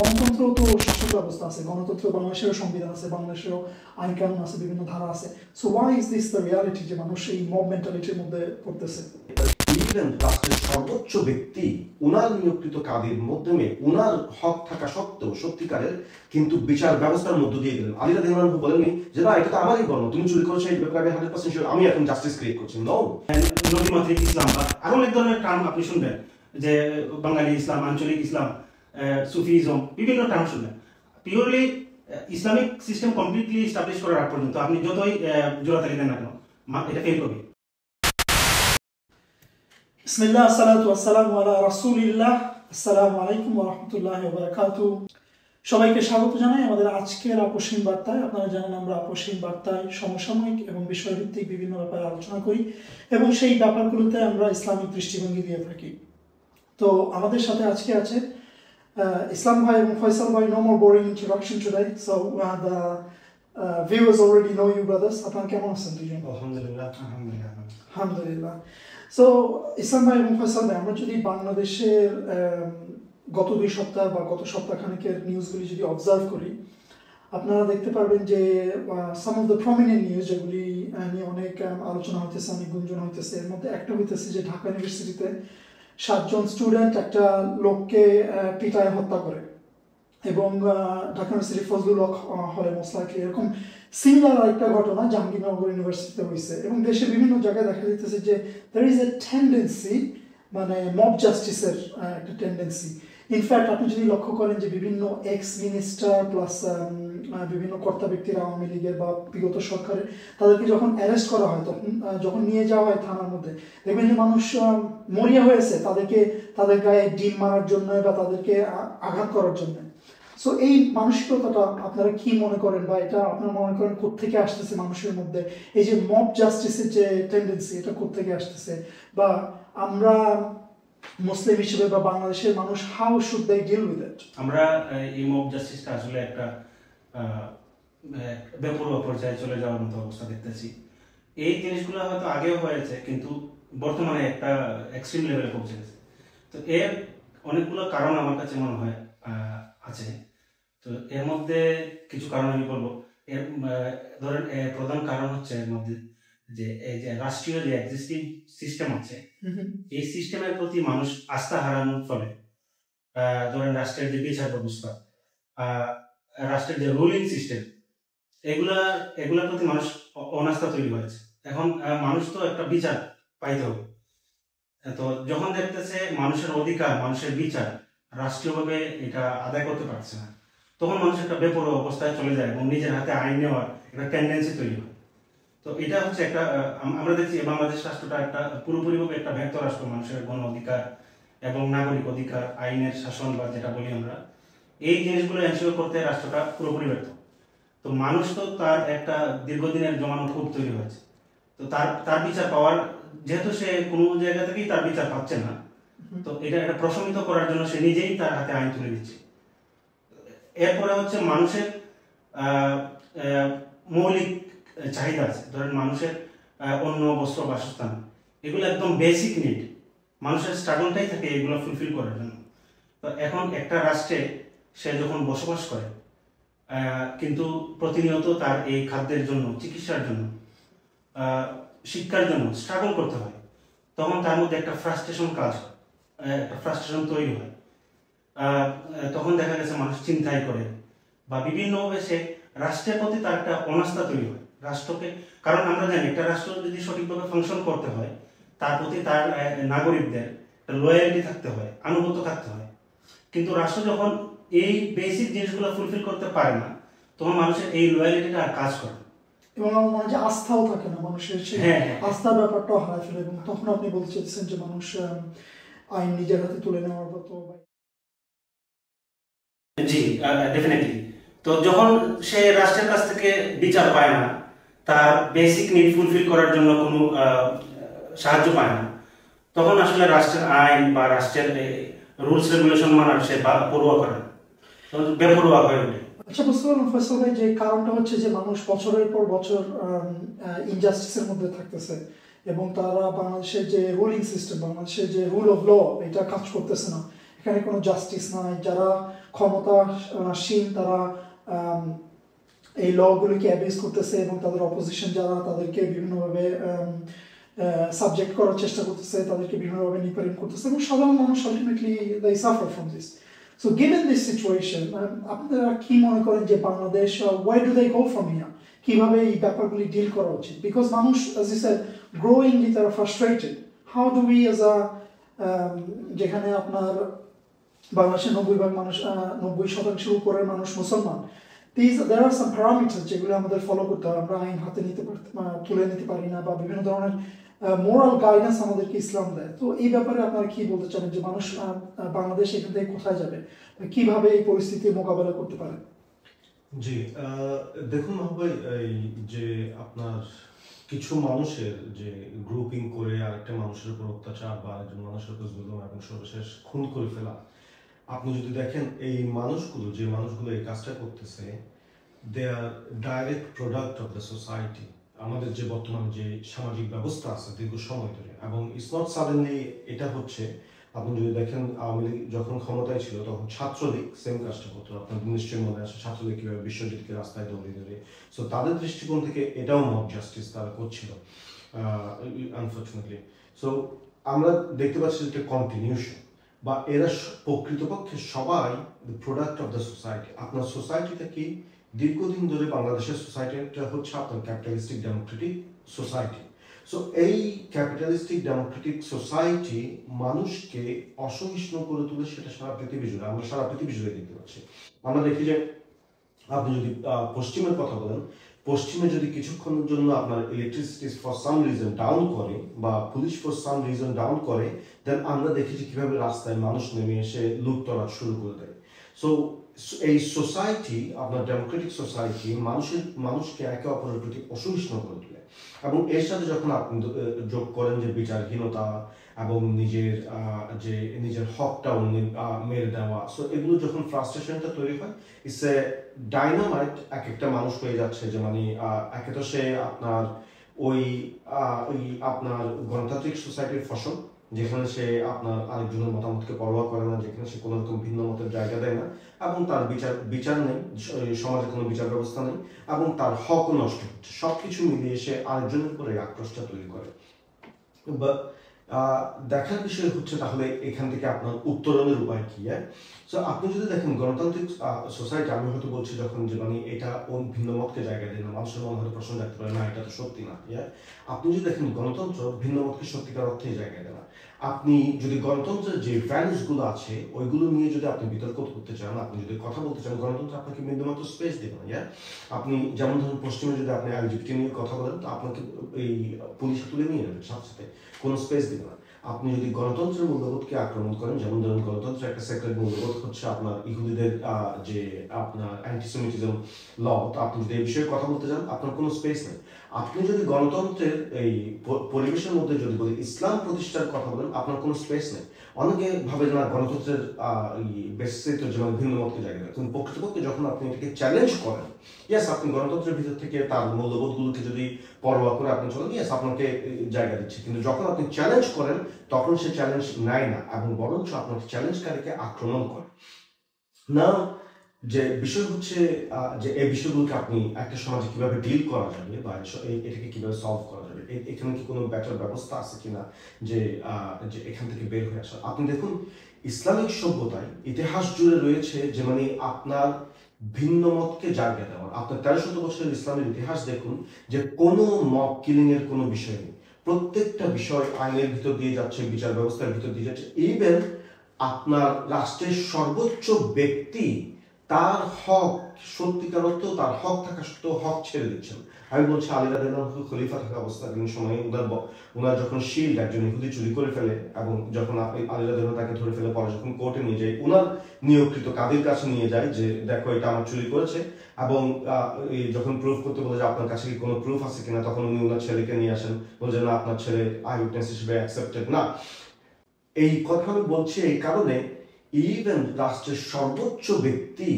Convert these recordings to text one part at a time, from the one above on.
গণতন্ত্র তো শাসক ব্যবস্থা আছে, গণতন্ত্র বাংলাদেশেরও সংবিধান আছে, বাংলাদেশেরও আইন কানুন আছে, বিভিন্ন ধারা আছে। So why is this the reality যে মানুষ এই মব মেন্টালিটির মধ্যে পড়তেছে? ইভেন রাষ্ট্রের সর্বোচ্চ ব্যক্তি উনার নিয়োগকৃত কাজের মাধ্যমে উনার হক থাকা সত্ত্বেও সত্যিকারের কিন্তু বিচার ব্যবস্থার মধ্য দিয়ে গেলেন। আলী রাদিয়াল্লাহু আনহু বলেননি যে না, এটা তো আমারই গণ, তুমি চুরি করেছো, এই ব্যাপারে আমি 100% শিওর, আমি এখন জাস্টিস ক্রিয়েট করছি। নো, নদীমাতৃক ইসলাম বা আরো অনেক ধরনের টার্ম আপনি শুনবেন, যে বাঙালি ইসলাম, আঞ্চলিক ইসলাম, সুফিজম, বিভিন্ন টার্ম শুনবেন। Purely Islamic system completely establish করার আগ পর্যন্ত আপনি যতই জোড়াতালি দেন না কেন, এটা ফেল করবে। বিসমিল্লাহ, আসসালাতু ওয়াসসালামু আলা রাসূলিল্লাহ। আসসালামু আলাইকুম ওয়া রাহমাতুল্লাহি ওয়া বারাকাতুহু। সবাইকে স্বাগত জানাই আমাদের আজকের আপসহীন বার্তায়। আপনারা জানেন আমরা আপসহীন বার্তায় সমসাময়িক এবং বিষয়ভিত্তিক বিভিন্ন ব্যাপারে আলোচনা করি এবং সেই ব্যাপারগুলোতে আমরা ইসলামিক দৃষ্টিভঙ্গি দিয়ে থাকি। তো আমাদের সাথে আজকে আছে ইসলাম ভাই এবং ফয়সাল ভাই। No more boring introduction today. So the viewers already know you brothers. আপনারা কেমন আছেন দুজন? আলহামদুলিল্লাহ। আলহামদুলিল্লাহ। সো ইসলাম ভাই এবং ফয়সাল ভাই, আমরা যদি বাংলাদেশের গত 2 সপ্তাহ বা গত সপ্তাহখানেকের নিউজগুলি যদি অবজার্ভ করি, আপনারা দেখতে পারবেন যে সাম অফ দ্য প্রমিনেন্ট নিউজ যেগুলি নিয়ে অনেক আলোচনা হইতেছে, অনেক গুঞ্জন হইতেছে। এর মধ্যে একটা হইতেছে যে ঢাকা ইউনিভার্সিটিতে 7 জন স্টুডেন্ট একটা লোককে পিটায় হত্যা করে, এবং ঢাকা ইউনিভার্সিটি ফজলুল হক হলে মোস্ট লাইকলি এরকম সিমিলার আরেকটা ঘটনা জাহাঙ্গীরনগর ইউনিভার্সিটিতে হয়েছে। এবং দেশের বিভিন্ন জায়গায় দেখা যাইতেছে যে there is a tendency, মানে মব জাস্টিসের একটা টেন্ডেন্সি। ইনফ্যাক্ট আপনি যদি লক্ষ্য করেন যে বিভিন্ন এক্স মিনিস্টার প্লাস বিভিন্ন কর্তা ব্যক্তিরা আওয়ামী লীগের বা বিগত সরকারের, তাদেরকে যখন অ্যারেস্ট করা হয়, তখন যখন নিয়ে যাওয়া হয় থানার মধ্যে, দেখবেন যে মানুষ মরিয়া হয়েছে তাদেরকে, তাদের গায়ে ডিম মারার জন্য বা তাদেরকে আঘাত করার জন্য। সো এই মানসিকতাটা আপনারা কি মনে করেন, বা এটা আপনারা মনে করেন কোত্থেকে আসতেছে মানুষের মধ্যে? এই যে মব জাস্টিসের যে টেন্ডেন্সি, এটা কোত্থেকে আসতেছে? বা আমরা মুসলিম হিসেবে বা বাংলাদেশের মানুষ, how should they deal with it? আমরা এই মব জাস্টিসটা আসলে একটা বেপরোয়া পর্যায়ে চলে যাওয়ার মতো অবস্থা দেখতেছি। এই জিনিসগুলো হয়তো আগেও হয়েছে, কিন্তু বর্তমানে একটা এক্সট্রিম লেভেলে পৌঁছে গেছে। তো এর অনেকগুলো কারণ আমার কাছে মনে হয় আছে। তো এর মধ্যে কিছু কারণ আমি বলবো। এর ধরেন প্রধান কারণ হচ্ছে এর মধ্যে যে এই যে রাষ্ট্রীয় যে এক্সিস্টিং সিস্টেম আছে, এই সিস্টেমের প্রতি মানুষ আস্থা হারানোর ফলে ধরেন রাষ্ট্রের যে বিচার ব্যবস্থা, রাষ্ট্রের যে রুলিং সিস্টেম, এগুলার প্রতি মানুষ অনাস্থা তৈরি হয়েছে। এখন মানুষ তো একটা বিচার পাইতে হবে। তো যখন দেখতেছে মানুষের অধিকার, মানুষের বিচার রাষ্ট্রীয়ভাবে এটা আদায় করতে পারছে না, তখন মানুষ একটা বেপরোয়া অবস্থায় চলে যায় এবং নিজের হাতে আইন নেওয়ার একটা টেন্ডেন্সি তৈরি হয়। তো এটা হচ্ছে একটা, আমরা দেখছি বাংলাদেশ রাষ্ট্রটা একটা পুরোপুরিভাবে একটা ব্যক্ত রাষ্ট্র। মানুষের গণ অধিকার এবং নাগরিক অধিকার, আইনের শাসন বা যেটা বলি আমরা, এই জিনিসগুলো এনশিওর করতে রাষ্ট্রটা পুরোপুরি ব্যর্থ। তো মানুষ তো তার একটা দীর্ঘদিনের জমানো ক্ষোভ তৈরি হয়েছে। তো তার বিচার পাওয়ার, যেহেতু সে কোনো জায়গা থেকেই তার বিচার পাচ্ছে না, তো এটা প্রশমিত করার জন্য সে নিজেই তার হাতে আইন তুলে দিচ্ছে। এরপরে হচ্ছে মানুষের মৌলিক চাহিদা আছে। ধরেন মানুষের অন্ন, বস্ত্র, বাসস্থান, এগুলো একদম বেসিক নিড। মানুষের স্ট্রাগলটাই থাকে এগুলো ফুলফিল করার জন্য। তো এখন একটা রাষ্ট্রে সে যখন বসবাস করে, কিন্তু প্রতিনিয়ত তার এই খাদ্যের জন্য, চিকিৎসার জন্য, শিক্ষার জন্য স্ট্রাগল করতে হয়, তখন তার মধ্যে একটা ফ্রাস্ট্রেশন কাজ হয়, একটা ফ্রাস্ট্রেশন তৈরি হয়। তখন দেখা গেছে মানুষ চিন্তাই করে বা বিভিন্নভাবে সে রাষ্ট্রের প্রতি তার একটা অনাস্থা তৈরি হয় রাষ্ট্রকে। কারণ আমরা জানি একটা রাষ্ট্র যদি সঠিকভাবে ফাংশন করতে হয়, তার প্রতি তার নাগরিকদের একটা লয়ালিটি থাকতে হয়, আনুগত্য থাকতে হয়। কিন্তু রাষ্ট্র যখন এই বেসিক জিনিসগুলো ফুলফিল করতে পারে না, তখন মানুষের এই লয়ালিটিটা আর কাজ করে না, এবং আমার মনে হয় যে আস্থাও থাকে না মানুষের, সেই আস্থার ব্যাপারটাও হারায় ফেলে। এবং তখন আপনি বলতে চাইছেন যে মানুষ আইন নিজের হাতে তুলে নেওয়ার মতো। জি, ডেফিনেটলি। তো যখন সে রাষ্ট্রের কাছ থেকে বিচার পায় না, তার বেসিক নিড ফুলফিল করার জন্য কোনো সাহায্য পায় না, তখন আসলে রাষ্ট্রের আইন বা রাষ্ট্রের রুলস রেগুলেশন মানার সে পরোয়া করে না, বেপরোয়া হয়ে ওঠে। আচ্ছা, বুঝতে পারলাম ফয়সাল ভাই যে কারণটা হচ্ছে যে মানুষ বছরের পর বছর ইনজাস্টিসের মধ্যে থাকতেছে, এবং তারা বাংলাদেশের যে রুলিং সিস্টেম, বাংলাদেশের যে রুল অফ ল, এটা কাজ করতেছে না। এখানে কোনো জাস্টিস নাই। যারা ক্ষমতাসীন তারা এই লগুলিকে অ্যাবিউজ করতেছে এবং তাদের অপোজিশন যারা তাদেরকে বিভিন্নভাবে সাবজেক্ট করার চেষ্টা করতেছে, তাদেরকে বিভিন্নভাবে নিপীড়ন করতেছে এবং সাধারণ মানুষ ultimately they suffer from this. So given this situation আপনারা কি মনে করেন যে Bangladesh why do they go from here, কিভাবে এই ব্যাপারগুলি ডিল করা উচিত? বিকজ মানুষ অ্যাজ ইউ সেড গ্রোয়িংলি তারা frustrated. How do we as a যেখানে আপনার বাংলাদেশের 90% মানুষ 90% উপরের মানুষ মুসলমান, there are some parameters যেগুলো আমাদের ফলো করতে হবে। আমরা আইন হাতে তুলে নিতে পারি না বা বিভিন্ন ধরনের মোরাল গাইডেন্স আমাদেরকে ইসলাম দেয়। তো এই ব্যাপারে আপনারা কি বলতে চান যে মানুষ বাংলাদেশ এখান থেকে কোথায় যাবে, কিভাবে এই পরিস্থিতি মোকাবেলা করতে পারে? জি, দেখুন ভাই, এই যে আপনার কিছু মানুষের যে গ্রুপিং করে আরেকটা মানুষের উপর অত্যাচার বা একজন মানুষের উপর জুলুম এবং সর্বশেষ খুন করে ফেলা, আপনি যদি দেখেন এই মানুষগুলো এই কাজটা করতেছে, they are direct product of the society. আমাদের যে বর্তমান যে সামাজিক ব্যবস্থা আছে দীর্ঘ সময় ধরে, এবং ইটস নট সাডেনলি এটা হচ্ছে। আপনি যদি দেখেন আওয়ামী লীগ যখন ক্ষমতায় ছিল তখন ছাত্রলীগ সেম কাজটা করতো। আপনার নিশ্চয়ই মনে আছে ছাত্রলীগ কিভাবে বিশ্বজিৎকে রাস্তায় দৌড়িয়ে ধরে। সো তাদের দৃষ্টিকোণ থেকে এটাও মব জাস্টিস তারা করছিল আনফর্চুনেটলি। সো আমরা দেখতে পাচ্ছি যে কন্টিনিউশন, বা এরা প্রকৃতপক্ষে সবাই the product of the society. আপনার সোসাইটিটা কি দীর্ঘদিন ধরে বাংলাদেশের সোসাইটিটা হচ্ছে আপনার ক্যাপিটালিস্টিক ডেমোক্রেটিক সোসাইটি। সো এই ক্যাপিটালিস্টিক ডেমোক্রেটিক সোসাইটি মানুষকে অসহিষ্ণু করে তুলে, সেটা সারা পৃথিবী জুড়ে, আমরা সারা পৃথিবী জুড়ে দেখতে পাচ্ছি। আমরা দেখি যে আপনি যদি পশ্চিমের কথা বলেন, পশ্চিমে যদি কিছুক্ষণের জন্য আপনার electricity for some reason down করে বা police for some reason down করে, দেন আমরা দেখেছি কিভাবে রাস্তায় মানুষ নেমে এসে লুটতরাজ শুরু করে দেয়। সো এই সোসাইটি, আপনার ডেমোক্রেটিক সোসাইটি মানুষকে একে অপরের প্রতি অসহিষ্ণু করে তোলে। এবং এর সাথে যখন আপনি যোগ করেন যে বিচারহীনতা এবং নিজের হকটা মেরে দেওয়া, সো এগুলো যখন ফ্রাস্ট্রেশনটা তৈরি হয়, ইটস এ ডাইনামাইট এক একটা মানুষ হয়ে যাচ্ছে। যে মানে একে তো সে আপনার ওই আপনার গণতান্ত্রিক সোসাইটির ফসল, যেখানে সে আপনার আরেকজনের মতামতকে পরোয়া করে না, যেখানে সে কোনো রকম ভিন্ন মতের জায়গা দেয় না, এবং তার বিচার নেই, সমাজে কোনো বিচার ব্যবস্থা নেই, এবং তার হকও নষ্ট হচ্ছে। সবকিছু মিলিয়ে সে আরেকজনের উপরে আক্রোশটা তৈরি করে। বা দেখার বিষয় হচ্ছে তাহলে এখান থেকে আপনার উত্তরণের উপায় কি? সো আপনি যদি দেখেন গণতান্ত্রিক সোসাইটি, আমি হয়তো বলছি যখন যে মানে এটা ভিন্ন মতকে জায়গা দেয় না, মানুষের মনে হয়তো প্রশ্ন রাখতে পারে না এটা তো সত্যি না। আপনি যদি দেখেন গণতন্ত্র ভিন্ন মতকে সত্যিকার অর্থেই জায়গা দেয় না। আপনি যদি গণতন্ত্রের যে ভ্যালুসগুলো আছে ওইগুলো নিয়ে যদি আপনি বিতর্ক করতে চান, আপনি যদি কথা বলতে চান, গণতন্ত্র আপনাকে বিন্দুমাত্র স্পেস দেবে না। আপনি যেমন ধরুন পশ্চিমে যদি আপনি এলজিবিটি নিয়ে কথা বলেন, তো আপনাকে এই পুলিশ তুলে নিয়ে নেবে সাথে সাথে, কোনো স্পেস দেবে না। আপনি যদি গণতন্ত্রের মূল্যবোধকে আক্রমণ করেন, যেমন ধরুন গণতন্ত্রের একটা সেক্রেট মূল্যবোধ হচ্ছে আপনার ইহুদিদের যে আপনার অ্যান্টিসেমিটিজম ল, তো আপনি যদি এই বিষয়ে কথা বলতে চান আপনার কোনো স্পেস নেই। আপনি যদি গণতন্ত্রের এই পরিবেশের মধ্যে যদি বলি ইসলাম প্রতিষ্ঠার কথা বলেন, আপনার কোনো স্পেস নেই। অনেকে ভাবে না গণতন্ত্রের বেসিসে তো যেমন ভিন্ন মতকে জায়গা দেয়, কিন্তু প্রকৃতপক্ষে যখন আপনি এটাকে চ্যালেঞ্জ করেন, ইয়েস আপনি গণতন্ত্রের ভিতর থেকে তার মূল্যবোধগুলোকে যদি পরোয়া করে আপনি চলেন, ইয়েস আপনাকে জায়গা দিচ্ছে। কিন্তু যখন আপনি চ্যালেঞ্জ করেন তখন সে চ্যালেঞ্জ নেয় না, এবং বরঞ্চ আপনার চ্যালেঞ্জকারীকে আক্রমণ করে না। যে বিষয় হচ্ছে যে এই বিষয়গুলোকে আপনি একটা সমাজে কিভাবে ডিল করা যাবে বা এটাকে কিভাবে সলভ করা যাবে, এখানে কি কোনো বেটার ব্যবস্থা আছে কিনা যে এখান থেকে বের হয়ে আসা। আপনি দেখুন ইসলামিক সভ্যতায় ইতিহাস জুড়ে রয়েছে যে মানে আপনার ভিন্ন মতকে জায়গা দেওয়া। আপনার 1300 বছরের ইসলামের ইতিহাস দেখুন যে কোনো মব কিলিং এর কোনো বিষয় নেই। প্রত্যেকটা বিষয় আইনের ভিতর দিয়ে যাচ্ছে, বিচার ব্যবস্থার ভিতর দিয়ে যাচ্ছে। ইভেন আপনার রাষ্ট্রের সর্বোচ্চ ব্যক্তি তার হক সত্যিকার অর্থ তার হক থাকা সত্ত্বেও হক ছেড়ে দিচ্ছেন। আমি বলছি আলী রাদিয়াল্লাহু আনহু খলিফা থাকা অবস্থাকালীন সময়ে ওনার যখন শিল্ড একজন ইহুদি চুরি করে ফেলে, এবং যখন আলী রাদিয়াল্লাহু তাকে ধরে ফেলে, পরে যখন কোর্টে নিয়ে যায়, ওনার নিয়োগকৃত কাদের কাছে নিয়ে যায় যে দেখো এটা আমার চুরি করেছে, এবং যখন প্রুফ করতে বলে যে আপনার কাছে কি কোনো প্রুফ আছে কিনা, তখন উনি ওনার ছেলেকে নিয়ে আসেন, বলে যে না আপনার ছেলে আই উইটনেস হিসেবে অ্যাকসেপ্টেড না। এই কথা আমি বলছি এই কারণে, ইভেন রাষ্ট্রের সর্বোচ্চ ব্যক্তি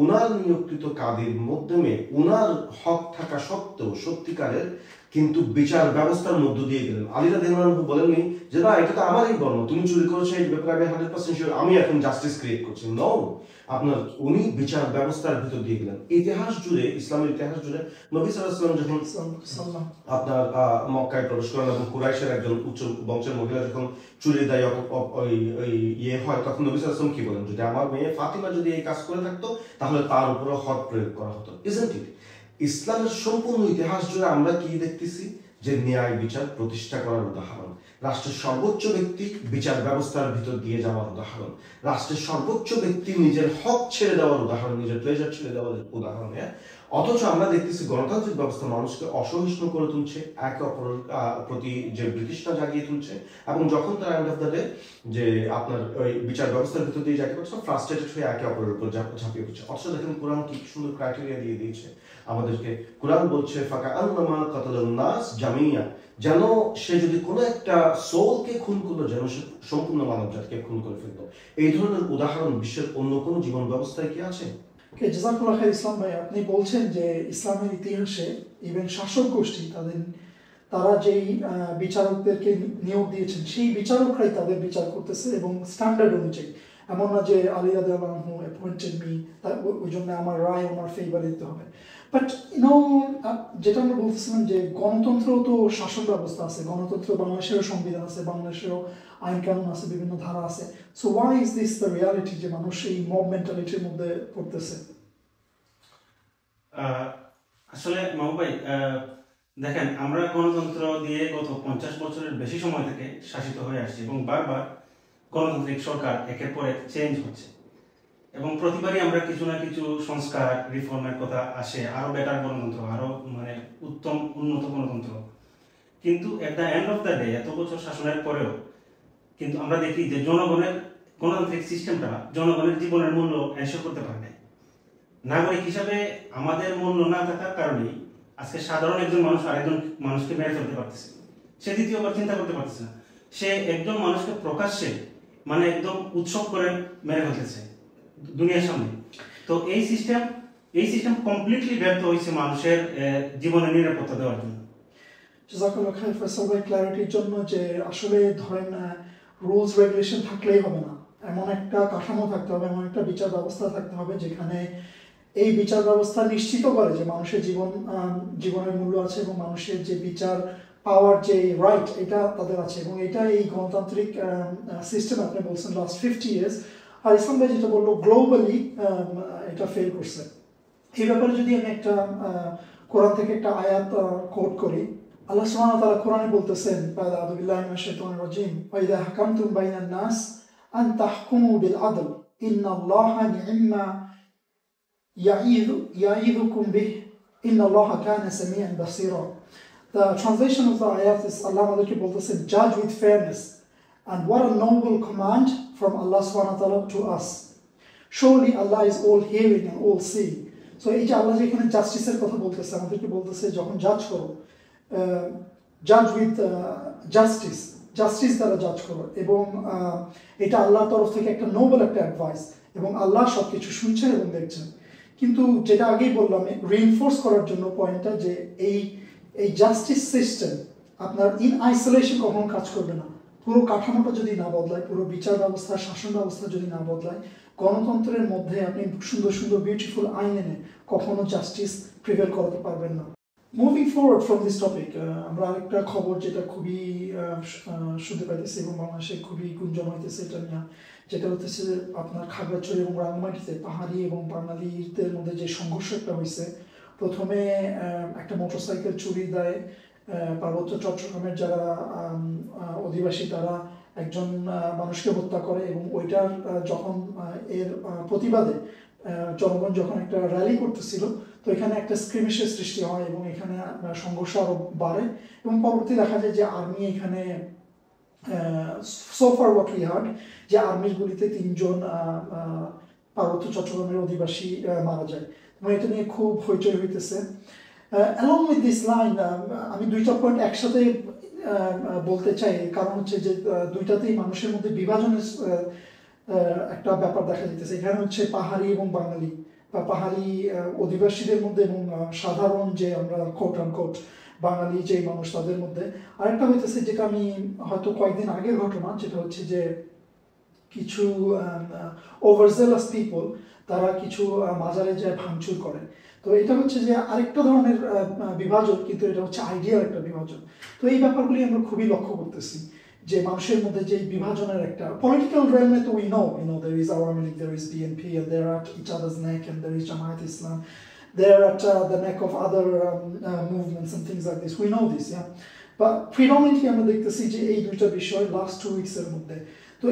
উনার নিয়োগকৃত কাদের মাধ্যমে উনার হক থাকা সত্ত্বেও সত্যিকারের কিন্তু বিচার ব্যবস্থার মধ্য দিয়ে গেলেন। আলী রাদিয়াল্লাহু আনহু বলেননি যে না এটা তো আমারই বর্ণ, তুমি চুরি করেছো, এই ব্যাপারে আমি 100% শিওর, আমি এখন জাস্টিস ক্রিয়েট করছি। নো, আপনার উনি বিচার ব্যবস্থার ভিতর দিয়ে গেলেন। ইতিহাস জুড়ে, ইসলামের ইতিহাস জুড়ে নবী সাল্লাল্লাহু আলাইহি ওয়াসাল্লাম যখন আপনার মক্কায় প্রবেশ করেন এবং কুরাইশের একজন উচ্চ বংশের মহিলা যখন চুরি দেয় ওই ইয়ে হয়, তখন নবী সাল্লাল্লাহু আলাইহি ওয়াসাল্লাম কি বলেন, যদি আমার মেয়ে ফাতিমা যদি এই কাজ করে থাকতো তাহলে তার উপরে হদ প্রয়োগ করা হতো। Isn't it? ইসলামের সম্পূর্ণ ইতিহাস জুড়ে আমরা কি দেখতেছি, যে ন্যায় বিচার প্রতিষ্ঠা করার উদাহরণ, রাষ্ট্রের সর্বোচ্চ ব্যক্তি বিচার ব্যবস্থার ভিতর দিয়ে যাওয়ার উদাহরণ, রাষ্ট্রের সর্বোচ্চ ব্যক্তি নিজের হক ছেড়ে দেওয়ার উদাহরণ, নিজের প্লেজার ছেড়ে দেওয়ার উদাহরণ। অথচ আমরা দেখতেছি গণতান্ত্রিক ব্যবস্থা মানুষকে অসহিষ্ণু করে তুলছে, একে অপরের প্রতি যে ব্রিটিশরা জাগিয়ে তুলছে, এবং যখন তারা এন্ড অফ দ্য ডে যে আপনার ওই বিচার ব্যবস্থার ভিতর দিয়ে যাকে করছে ফ্রাস্ট্রেটেড হয়ে একে অপরের উপর ঝাঁপিয়ে পড়ছে। অথচ দেখেন কোরআন কি সুন্দর ক্রাইটেরিয়া দিয়ে দিয়েছে আমাদেরকে। কোরআন বলছে ফাকা আন্নামা কাতালান নাস জামিয়া, যেন সে যদি কোনো একটা সোলকে খুন করলো, যেন সে সম্পূর্ণ মানব জাতিকে খুন করে ফেললো। এই ধরনের উদাহরণ বিশ্বের অন্য কোনো জীবন ব্যবস্থায় কি আছে? জাযাকুল্লাহ খাইর ইসলাম ভাই, আপনি বলছেন যে ইসলামের ইতিহাসে ইভেন শাসক গোষ্ঠী তারা যেই বিচারকদেরকে নিয়োগ দিয়েছেন সেই বিচারকরাই তাদের বিচার করতেছে এবং স্ট্যান্ডার্ড অনুযায়ী। এমন না যে আলী রাদিয়াল্লাহু আনহু অ্যাপয়েন্টেড মি, ওই জন্য আমার রায় ওনার ফেভারে দিতে হবে। বাট যেটা আমরা বলতেছিলাম যে গণতন্ত্র তো শাসন ব্যবস্থা আছে, গণতন্ত্র বাংলাদেশেরও সংবিধান আছে, বাংলাদেশেরও আইন কানুন আছে, বিভিন্ন ধারা আছে। So why is this the reality যে মানুষ এই মব মেন্টালিটির মধ্যে পড়তেছে? আসলে মাহবুব ভাই, দেখেন, আমরা গণতন্ত্র দিয়ে গত 50 বছরের বেশি সময় থেকে শাসিত হয়ে আসছি এবং বারবার গণতান্ত্রিক সরকার একের পর এক চেঞ্জ হচ্ছে এবং প্রতিবারই আমরা কিছু না কিছু সংস্কার রিফর্মের কথা আসে, আরো বেটার গণতন্ত্র, আরো মানে উত্তম উন্নত গণতন্ত্র। কিন্তু at the end of the day এত বছর শাসনের পরেও কিন্তু আমরা দেখি যে জনগণের গণতান্ত্রিক সিস্টেমটা জনগণের জীবনের মূল্য এনশিওর করতে পারে না। নাগরিক হিসাবে আমাদের মূল্য না থাকার কারণেই আজকে সাধারণ একজন মানুষ আরেকজন মানুষকে মেরে ফেলতে পারতেছে, সে দ্বিতীয়বার চিন্তা করতে পারতেছে না, সে একজন মানুষকে প্রকাশ্যে মানে একদম উৎসব করে মেরে ফেলতেছে দুনিয়ার সামনে। তো এই সিস্টেম কমপ্লিটলি ব্যর্থ হয়েছে মানুষের জীবনের নিরাপত্তা দেওয়ার জন্য। জাযাকাল্লাহ খাইর ফয়সাল ভাই, ক্ল্যারিটির জন্য যে আসলে ধরেন রুলস রেগুলেশন থাকলেই হবে না, এমন একটা কাঠামো থাকতে হবে, এমন একটা বিচার ব্যবস্থা থাকতে হবে যেখানে এই বিচার ব্যবস্থা নিশ্চিত করে যে মানুষের জীবনের মূল্য আছে এবং মানুষের যে বিচার পাওয়ার যে রাইট এটা তাদের আছে। এবং এটা এই গণতান্ত্রিক সিস্টেম আপনি বলছেন লাস্ট 50 ইয়ার্স, আর ইসলাম ভাই যেটা বললো গ্লোবালি এটা ফেল করছে। এই ব্যাপারে যদি আমি একটা কোরআন থেকে একটা আয়াত কোট করি, আল্লাহ সুবহানাহু ওয়া তাআলা কোরআনে বলতেছেন, বা'দা আউযু বিল্লাহি মিনাশ শাইতানির রাজীম, ওয়া ইযা হাকামতুম বাইনান নাস আন তাহকুমু বিল আদল ইন্নাল্লাহা নি'ম্মা ইয়াইযুকুম বিহি ইন্নাল্লাহা কানা সামিআন বাসীরা। The translation of the ayat is Allah আমাদেরকে বলতেছেন, judge with fairness, and what a noble command from Allah subhanahu wa ta'ala to us. Surely Allah is all hearing and all seeing. So এই যে আল্লাহ যেখানে জাস্টিসের কথা বলতেছে, আমাদেরকে বলতেছে যখন জাজ করো, জাজ উইথ জাস্টিস দ্বারা জাজ করো, এবং এটা আল্লাহর তরফ থেকে একটা নোবেল একটা অ্যাডভাইস, এবং আল্লাহ সব কিছু শুনছেন এবং দেখছেন। কিন্তু যেটা আগেই বললাম রিইনফোর্স করার জন্য পয়েন্টটা, যে এই জাস্টিস সিস্টেম আপনার ইন আইসোলেশন কখনো কাজ করবে না। পুরো কাঠামোটা যদি না বদলায়, পুরো বিচার ব্যবস্থা শাসন ব্যবস্থা যদি না বদলায়, গণতন্ত্রের মধ্যে আপনি সুন্দর সুন্দর বিউটিফুল আইন এনে কখনো জাস্টিস প্রিভেল করাতে পারবেন না। Moving forward from this topic, আমরা আরেকটা খবর যেটা খুবই শুনতে পাইতেছি এবং বাংলাদেশে খুবই গুঞ্জন হইতেছে এটা নিয়ে, যেটা হচ্ছে আপনার খাগড়াছড়ি এবং রাঙ্গামাটিতে পাহাড়ি এবং বাঙালিদের মধ্যে যে সংঘর্ষ একটা হয়েছে। প্রথমে একটা মোটরসাইকেল চুরি দেয় পার্বত্য চট্টগ্রামের যারা অধিবাসী, তারা একজন মানুষকে হত্যা করে, এবং ওইটার যখন এর প্রতিবাদে জনগণ যখন একটা র্যালি করতেছিল, তো এখানে একটা স্ক্রিমিশের সৃষ্টি হয় এবং এখানে সংঘর্ষ আরো বাড়ে, এবং পরবর্তী দেখা যায় যে আর্মি এখানে so far what we heard যে আর্মির গুলিতে 3 জন পার্বত্য চট্টগ্রামের অধিবাসী মারা যায়, এবং এটা নিয়ে খুব হইচই হইতেছে। অ্যালং উইথ দিস লাইন আমি দুইটা পয়েন্ট একসাথে বলতে চাই, কারণ হচ্ছে যে দুইটাতেই মানুষের মধ্যে বিভাজনের একটা ব্যাপার দেখা যেতেছে। এখানে হচ্ছে পাহাড়ি এবং বাঙালি বা পাহাড়ি অধিবাসীদের মধ্যে এবং সাধারণ যে আমরা কোট আনকোট বাঙালি যে মানুষ তাদের মধ্যে। আরেকটা হইতেছে যেটা আমি হয়তো কয়েকদিন আগের ঘটনা, যেটা হচ্ছে যে কিছু ওভারজেলাস পিপল তারা কিছু মাজারে যায় ভাঙচুর করে। তো এটা হচ্ছে যে আরেকটা ধরনের বিভাজন, কিন্তু এটা হচ্ছে আইডিয়াল একটা বিভাজন। তো এই ব্যাপারগুলি আমরা খুবই লক্ষ্য করতেছি যে মানুষের মধ্যে যে বিভাজনের একটা পলিটিক্যাল রেলমে, তো we know there is Awami League, there is BNP, and they are at each other's neck, and there is Jamaat Islam, they are at the neck of other movements and things like this. We know this, yeah. But predominantly আমরা দেখতেছি যে এই দুইটা বিষয় last 2 weeks এর মধ্যে। তো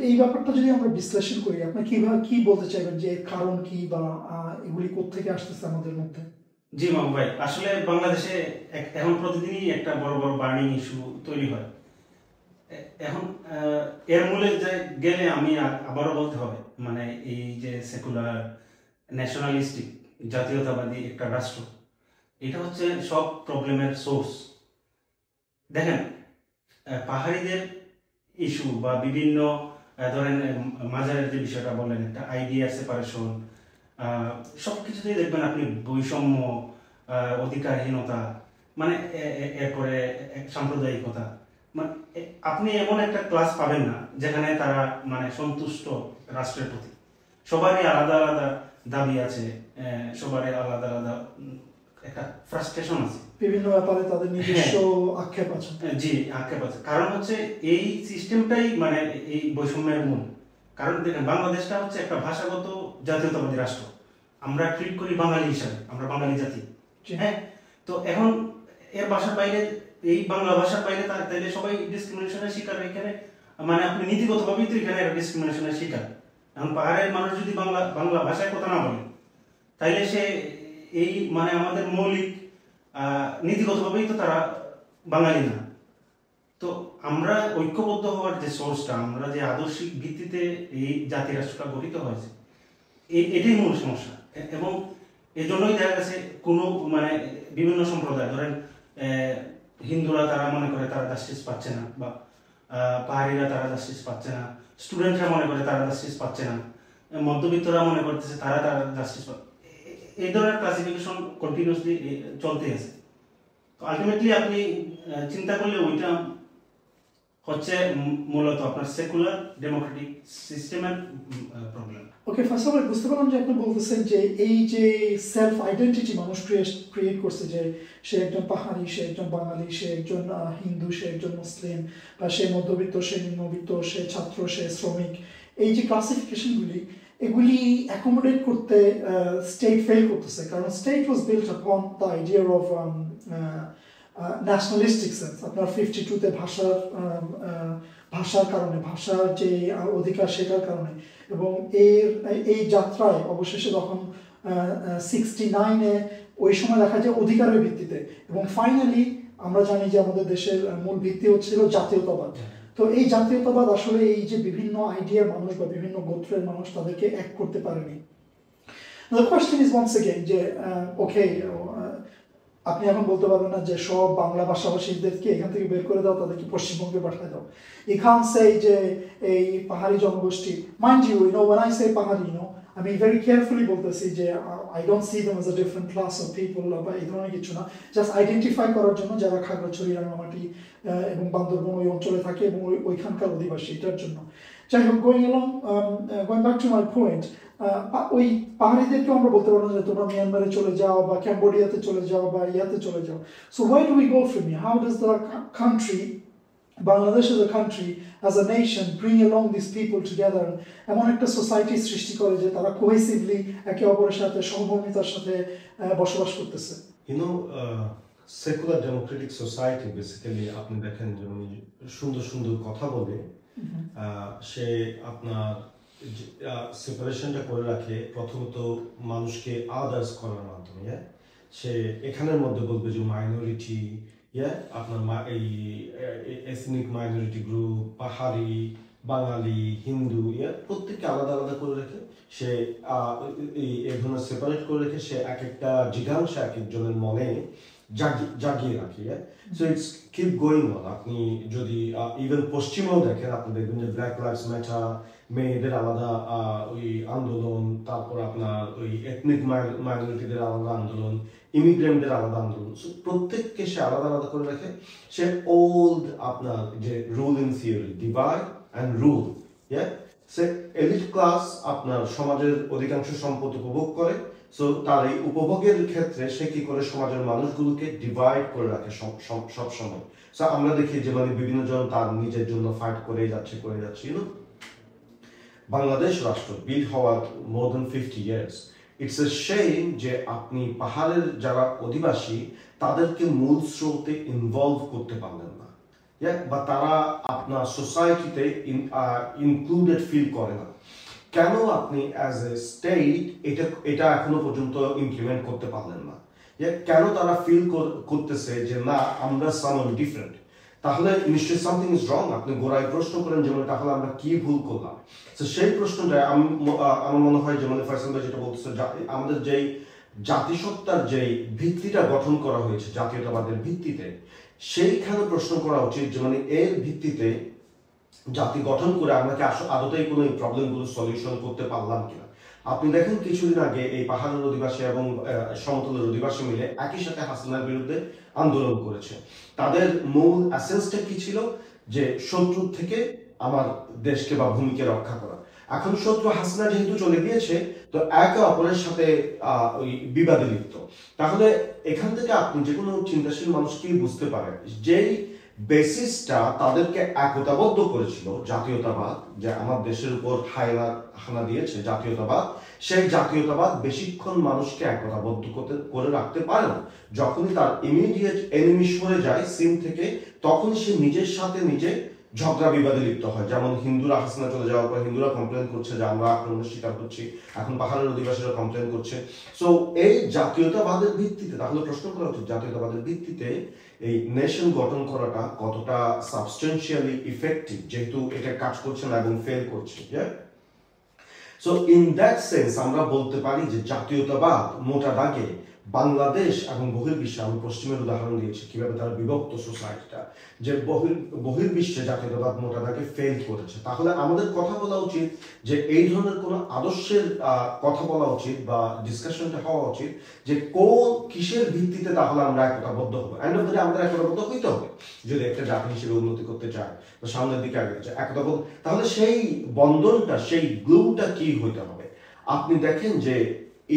এই ব্যাপারটা যদি আমরা বিশ্লেষণ করি, আপনি কি বলতে চাইবেন যে কারণ কি বা এগুলি কোত্থেকে আসতেছে আমাদের মধ্যে? জি মাহবুব ভাই, আসলে বাংলাদেশে এখন প্রতিদিনই একটা বড় বড় বার্নিং ইস্যু তৈরি হয়। এখন এর মূলে গেলে আমি আবারও বলতে হবে, মানে এই যে সেকুলার ন্যাশনালিস্টিক জাতীয়তাবাদী একটা রাষ্ট্র, এটা হচ্ছে সব প্রবলেমের সোর্স। দেখেন, পাহাড়িদের ইস্যু বা বিভিন্ন ধরেন মাজারের যে বিষয়টা বললেন, একটা আইডিয়া সেপারেশন, সব কিছুতেই দেখবেন আপনি বৈষম্য, অধিকারহীনতা, মানে এরপরে সাম্প্রদায়িকতা। মানে আপনি এমন একটা ক্লাস পাবেন না যেখানে তারা মানে সন্তুষ্ট রাষ্ট্রের প্রতি। সবারই আলাদা আলাদা দাবি আছে, সবারই আলাদা আলাদা একটা ফ্রাস্ট্রেশন আছে, বিভিন্ন ব্যাপারে তাদের নিজস্ব আক্ষেপ আছে। জি, আক্ষেপ আছে। কারণ হচ্ছে এই সিস্টেমটাই মানে এই বৈষম্যের মূল কারণ। দেখেন, বাংলাদেশটা হচ্ছে একটা ভাষাগত জাতীয়তাবাদী রাষ্ট্র। আমরা ট্রিট করি বাঙালি হিসাবে, আমরা বাঙালি জাতি। হ্যাঁ, তো এখন এর ভাষার বাইরে, এই বাংলা ভাষার বাইরে তাইলে সবাই ডিসক্রিমিনেশনের শিকার। এখানে মানে আপনি নীতিগতভাবেই তো এখানে ডিসক্রিমিনেশনের শিকার। এখন পাহাড়ের মানুষ যদি বাংলা ভাষায় কথা না বলে, তাইলে সে এই মানে আমাদের মৌলিক নীতিগতভাবেই তো তারা বাঙালি না। তো আমরা ঐক্যবদ্ধ হওয়ার যে সোর্সটা, আমরা যে আদর্শিক ভিত্তিতে এই জাতি রাষ্ট্রটা গঠিত হয়েছে, এটাই মূল সমস্যা। এবং এই জন্যই দেখা গেছে কোনো মানে বিভিন্ন সম্প্রদায়, ধরেন হিন্দুরা তারা মনে করে তারা জাস্টিস পাচ্ছে না, বা পাহাড়িরা তারা জাস্টিস পাচ্ছে না, স্টুডেন্টরা মনে করে তারা জাস্টিস পাচ্ছে না, মধ্যবিত্তরা মনে করতেছে তারা জাস্টিস পাচ্ছে। এই ধরনের ক্লাসিফিকেশন কন্টিনিউসলি চলতে আছে। তো আলটিমেটলি আপনি চিন্তা করলে ওইটা হচ্ছে মূলত আপনার সেকুলার ডেমোক্রেটিক সিস্টেমের problem. Okay, first of all বুঝতে পারলাম যে আপনি বলতেছেন যে এই যে সেলফ আইডেন্টিটি মানুষ ক্রিয়েট করছে, যে সে একজন পাহাড়ি, সে একজন বাঙালি, সে একজন হিন্দু, সে একজন মুসলিম, বা সে মধ্যবিত্ত, সে নিম্নবিত্ত, সে ছাত্র, সে শ্রমিক, এই যে ক্লাসিফিকেশনগুলি, এগুলি অ্যাকোমোডেট করতে স্টেট ফেল করতেছে। কারণ state was built upon the idea of nationalistic sense. আপনার 52-তে ভাষার কারণে, ভাষার যে অধিকার সেটার কারণে, এবং এই যাত্রায় অবশেষে যখন 69-এ ওই সময় দেখা যায় অধিকারের ভিত্তিতে, এবং ফাইনালি আমরা জানি যে আমাদের দেশের মূল ভিত্তি হচ্ছিল জাতীয়তাবাদ। তো এই জাতীয়তাবাদ আসলে এই যে বিভিন্ন আইডিয়ার মানুষ বা বিভিন্ন গোত্রের মানুষ তাদেরকে এক করতে পারেনি। The question is once again যে ওকে, আপনি এখন বলতে পারবেন না যে সব বাংলা ভাষাভাষীদেরকে এখান থেকে বের করে দাও, তাদেরকে পশ্চিমবঙ্গে পাঠিয়ে দাও। You can't say যে এই পাহাড়ি জনগোষ্ঠী, mind you, when I say পাহাড়ি, আমি very carefully বলতেছি যে I don't see them as a different class of people বা এই ধরনের কিছু না, জাস্ট আইডেন্টিফাই করার জন্য যারা খাগড়াছড়ি, রাঙামাটি এবং বান্দরবন ওই অঞ্চলে থাকে এবং ওইখানকার অধিবাসী, এটার জন্য। যাই হোক, going back to my point, ওই পাহাড়িদেরকেও আমরা বলতে পারবো যে তোমরা মিয়ানমারে চলে যাও বা ক্যাম্বোডিয়াতে চলে যাও বা ইয়াতে চলে যাও। So why do we go from here? How does the country, Bangladesh as a country, as a nation, bring along these people together, এমন একটা সোসাইটি সৃষ্টি করে যে তারা কোহেসিভলি একে অপরের সাথে সহমর্মিতার সাথে বসবাস করতেছে? সেকুলার ডেমোক্রেটিক সোসাইটি বেসিক্যালি আপনি দেখেন যে সুন্দর সুন্দর কথা বলে সে আপনার সেপারেশনটা করে রাখে প্রথমত মানুষকে আদার্স করার মাধ্যমে। সে এখানের মধ্যে বলবে যে মাইনরিটি, আপনার এই এথনিক মাইনরিটি গ্রুপ, পাহাড়ি, বাঙালি, হিন্দু, প্রত্যেককে আলাদা আলাদা করে রেখে সে এই ধরনের সেপারেট করে রেখে সে এক একটা জিজ্ঞাসা এক একজনের মনে জাগিয়ে রাখি। So it's keep going on. আপনি যদি ইভেন পশ্চিমেও দেখেন, আপনি দেখবেন যে ব্ল্যাক লাইভস ম্যাটার, মেয়েদের আলাদা ওই আন্দোলন, তারপর আপনার ওই এথনিক মাইনরিটিদের আলাদা আন্দোলন, ইমিগ্রেন্টদের আলাদা আন্দোলন। সো প্রত্যেককে সে আলাদা আলাদা করে রাখে। সে ওল্ড আপনার যে rule in theory, divide and rule, say elite class আপনার সমাজের অধিকাংশ সম্পদ উপভোগ করে, সো তার এই উপভোগের ক্ষেত্রে সে কি করে সমাজের মানুষগুলোকে ডিভাইড করে রাখে সব সময়। সো আমরা দেখি যে মানে বিভিন্ন জন তার নিজের জন্য ফাইট করে যাচ্ছে বাংলাদেশ রাষ্ট্র বিল্ড হওয়ার মোর দেন 50 ইয়ার্স। ইটস এ শেম যে আপনি পাহাড়ের যারা অধিবাসী তাদেরকে মূল স্রোতে ইনভলভ করতে পারলেন না, বা তারা আপনার সোসাইটিতে ইনক্লুডেড ফিল করে না। কেন আপনি অ্যাজ এ স্টেট এটা এখনো পর্যন্ত ইমপ্লিমেন্ট করতে পারলেন না? কেন তারা ফিল করতেছে যে না আমরা সামন ডিফারেন্ট? তাহলে নিশ্চয়ই সামথিং ইজ রং। আপনি গোড়ায় প্রশ্ন করেন যেমন তাহলে আমরা কি ভুল করলাম, তো সেই প্রশ্নটা আমার মনে হয় যেমন ফয়সাল ভাই যেটা বলতেছে, আমাদের যেই জাতিসত্তার যেই ভিত্তিটা গঠন করা হয়েছে জাতীয়তাবাদের ভিত্তিতে, সেইখানে প্রশ্ন করা উচিত যে মানে এর ভিত্তিতে জাতি গঠন করে আমরা কি আদতেই কোনো এই প্রবলেমগুলো সলিউশন করতে পারলাম কিনা। আপনি দেখেন কিছুদিন আগে এই পাহাড়ের অধিবাসী এবং সমতলের অধিবাসী মিলে একই সাথে হাসিনার বিরুদ্ধে আন্দোলন করেছে। তাদের মূল এসেন্সটা কি ছিল? যে শত্রুর থেকে আমার দেশকে বা ভূমিকে রক্ষা করা। এখন শত্রু হাসিনা যেহেতু চলে গিয়েছে, তো একে অপরের সাথে ওই বিবাদে লিপ্ত। তাহলে এখান থেকে আপনি যে কোনো চিন্তাশীল মানুষকেই বুঝতে পারেন যেই বেসিসটা তাদেরকে একতাবদ্ধ করেছিল জাতীয়তাবাদ, যে আমার দেশের উপর হানা দিয়েছে জাতীয়তাবাদ, সেই জাতীয়তাবাদ বেশিক্ষণ মানুষকে একতাবদ্ধ করে রাখতে পারে না। যখনই তার ইমিডিয়েট এনিমি সরে যায় সিন থেকে, তখন সে নিজের সাথে নিজে ঝগড়া বিবাদে লিপ্ত হয়। যেমন হিন্দুরা হাসিনা চলে যাওয়ার পর হিন্দুরা কমপ্লেন করছে যে আমরা আক্রমণের শিকার হচ্ছি, এখন পাহাড়ের অধিবাসীরা কমপ্লেন করছে। সো এই জাতীয়তাবাদের ভিত্তিতে তাহলে প্রশ্ন করা উচিত, জাতীয়তাবাদের ভিত্তিতে এই নেশন গঠন করাটা কতটা সাবস্টেন্সিয়ালি ইফেক্টিভ, যেহেতু এটা কাজ করছে না এবং ফেল করছে। সো ইন দ্যাট সেন্স আমরা বলতে পারি যে জাতীয়তাবাদ মোটা দাগে বাংলাদেশ এবং বহির্বিশ্বে, আমি পশ্চিমের উদাহরণ দিয়েছি কিভাবে তারা বিভক্ত সোসাইটিটা, যে বহির্বিশ্বে জাতীয়তাবাদ মোটা দাগে ফেল করেছে। তাহলে আমাদের কথা বলা উচিত যে এই ধরনের কোন আদর্শের কথা বলা উচিত বা ডিসকাশনটা হওয়া উচিত যে কিসের ভিত্তিতে তাহলে আমরা একতাবদ্ধ হবো। এন্ড অফ দ্য ডে আমাদের একতাবদ্ধ হইতে হবে যদি একটা জাতি হিসেবে উন্নতি করতে চায় বা সামনের দিকে আগে চায় একতাবদ্ধ। তাহলে সেই বন্ধনটা, সেই গ্লুটা কি হইতে হবে? আপনি দেখেন যে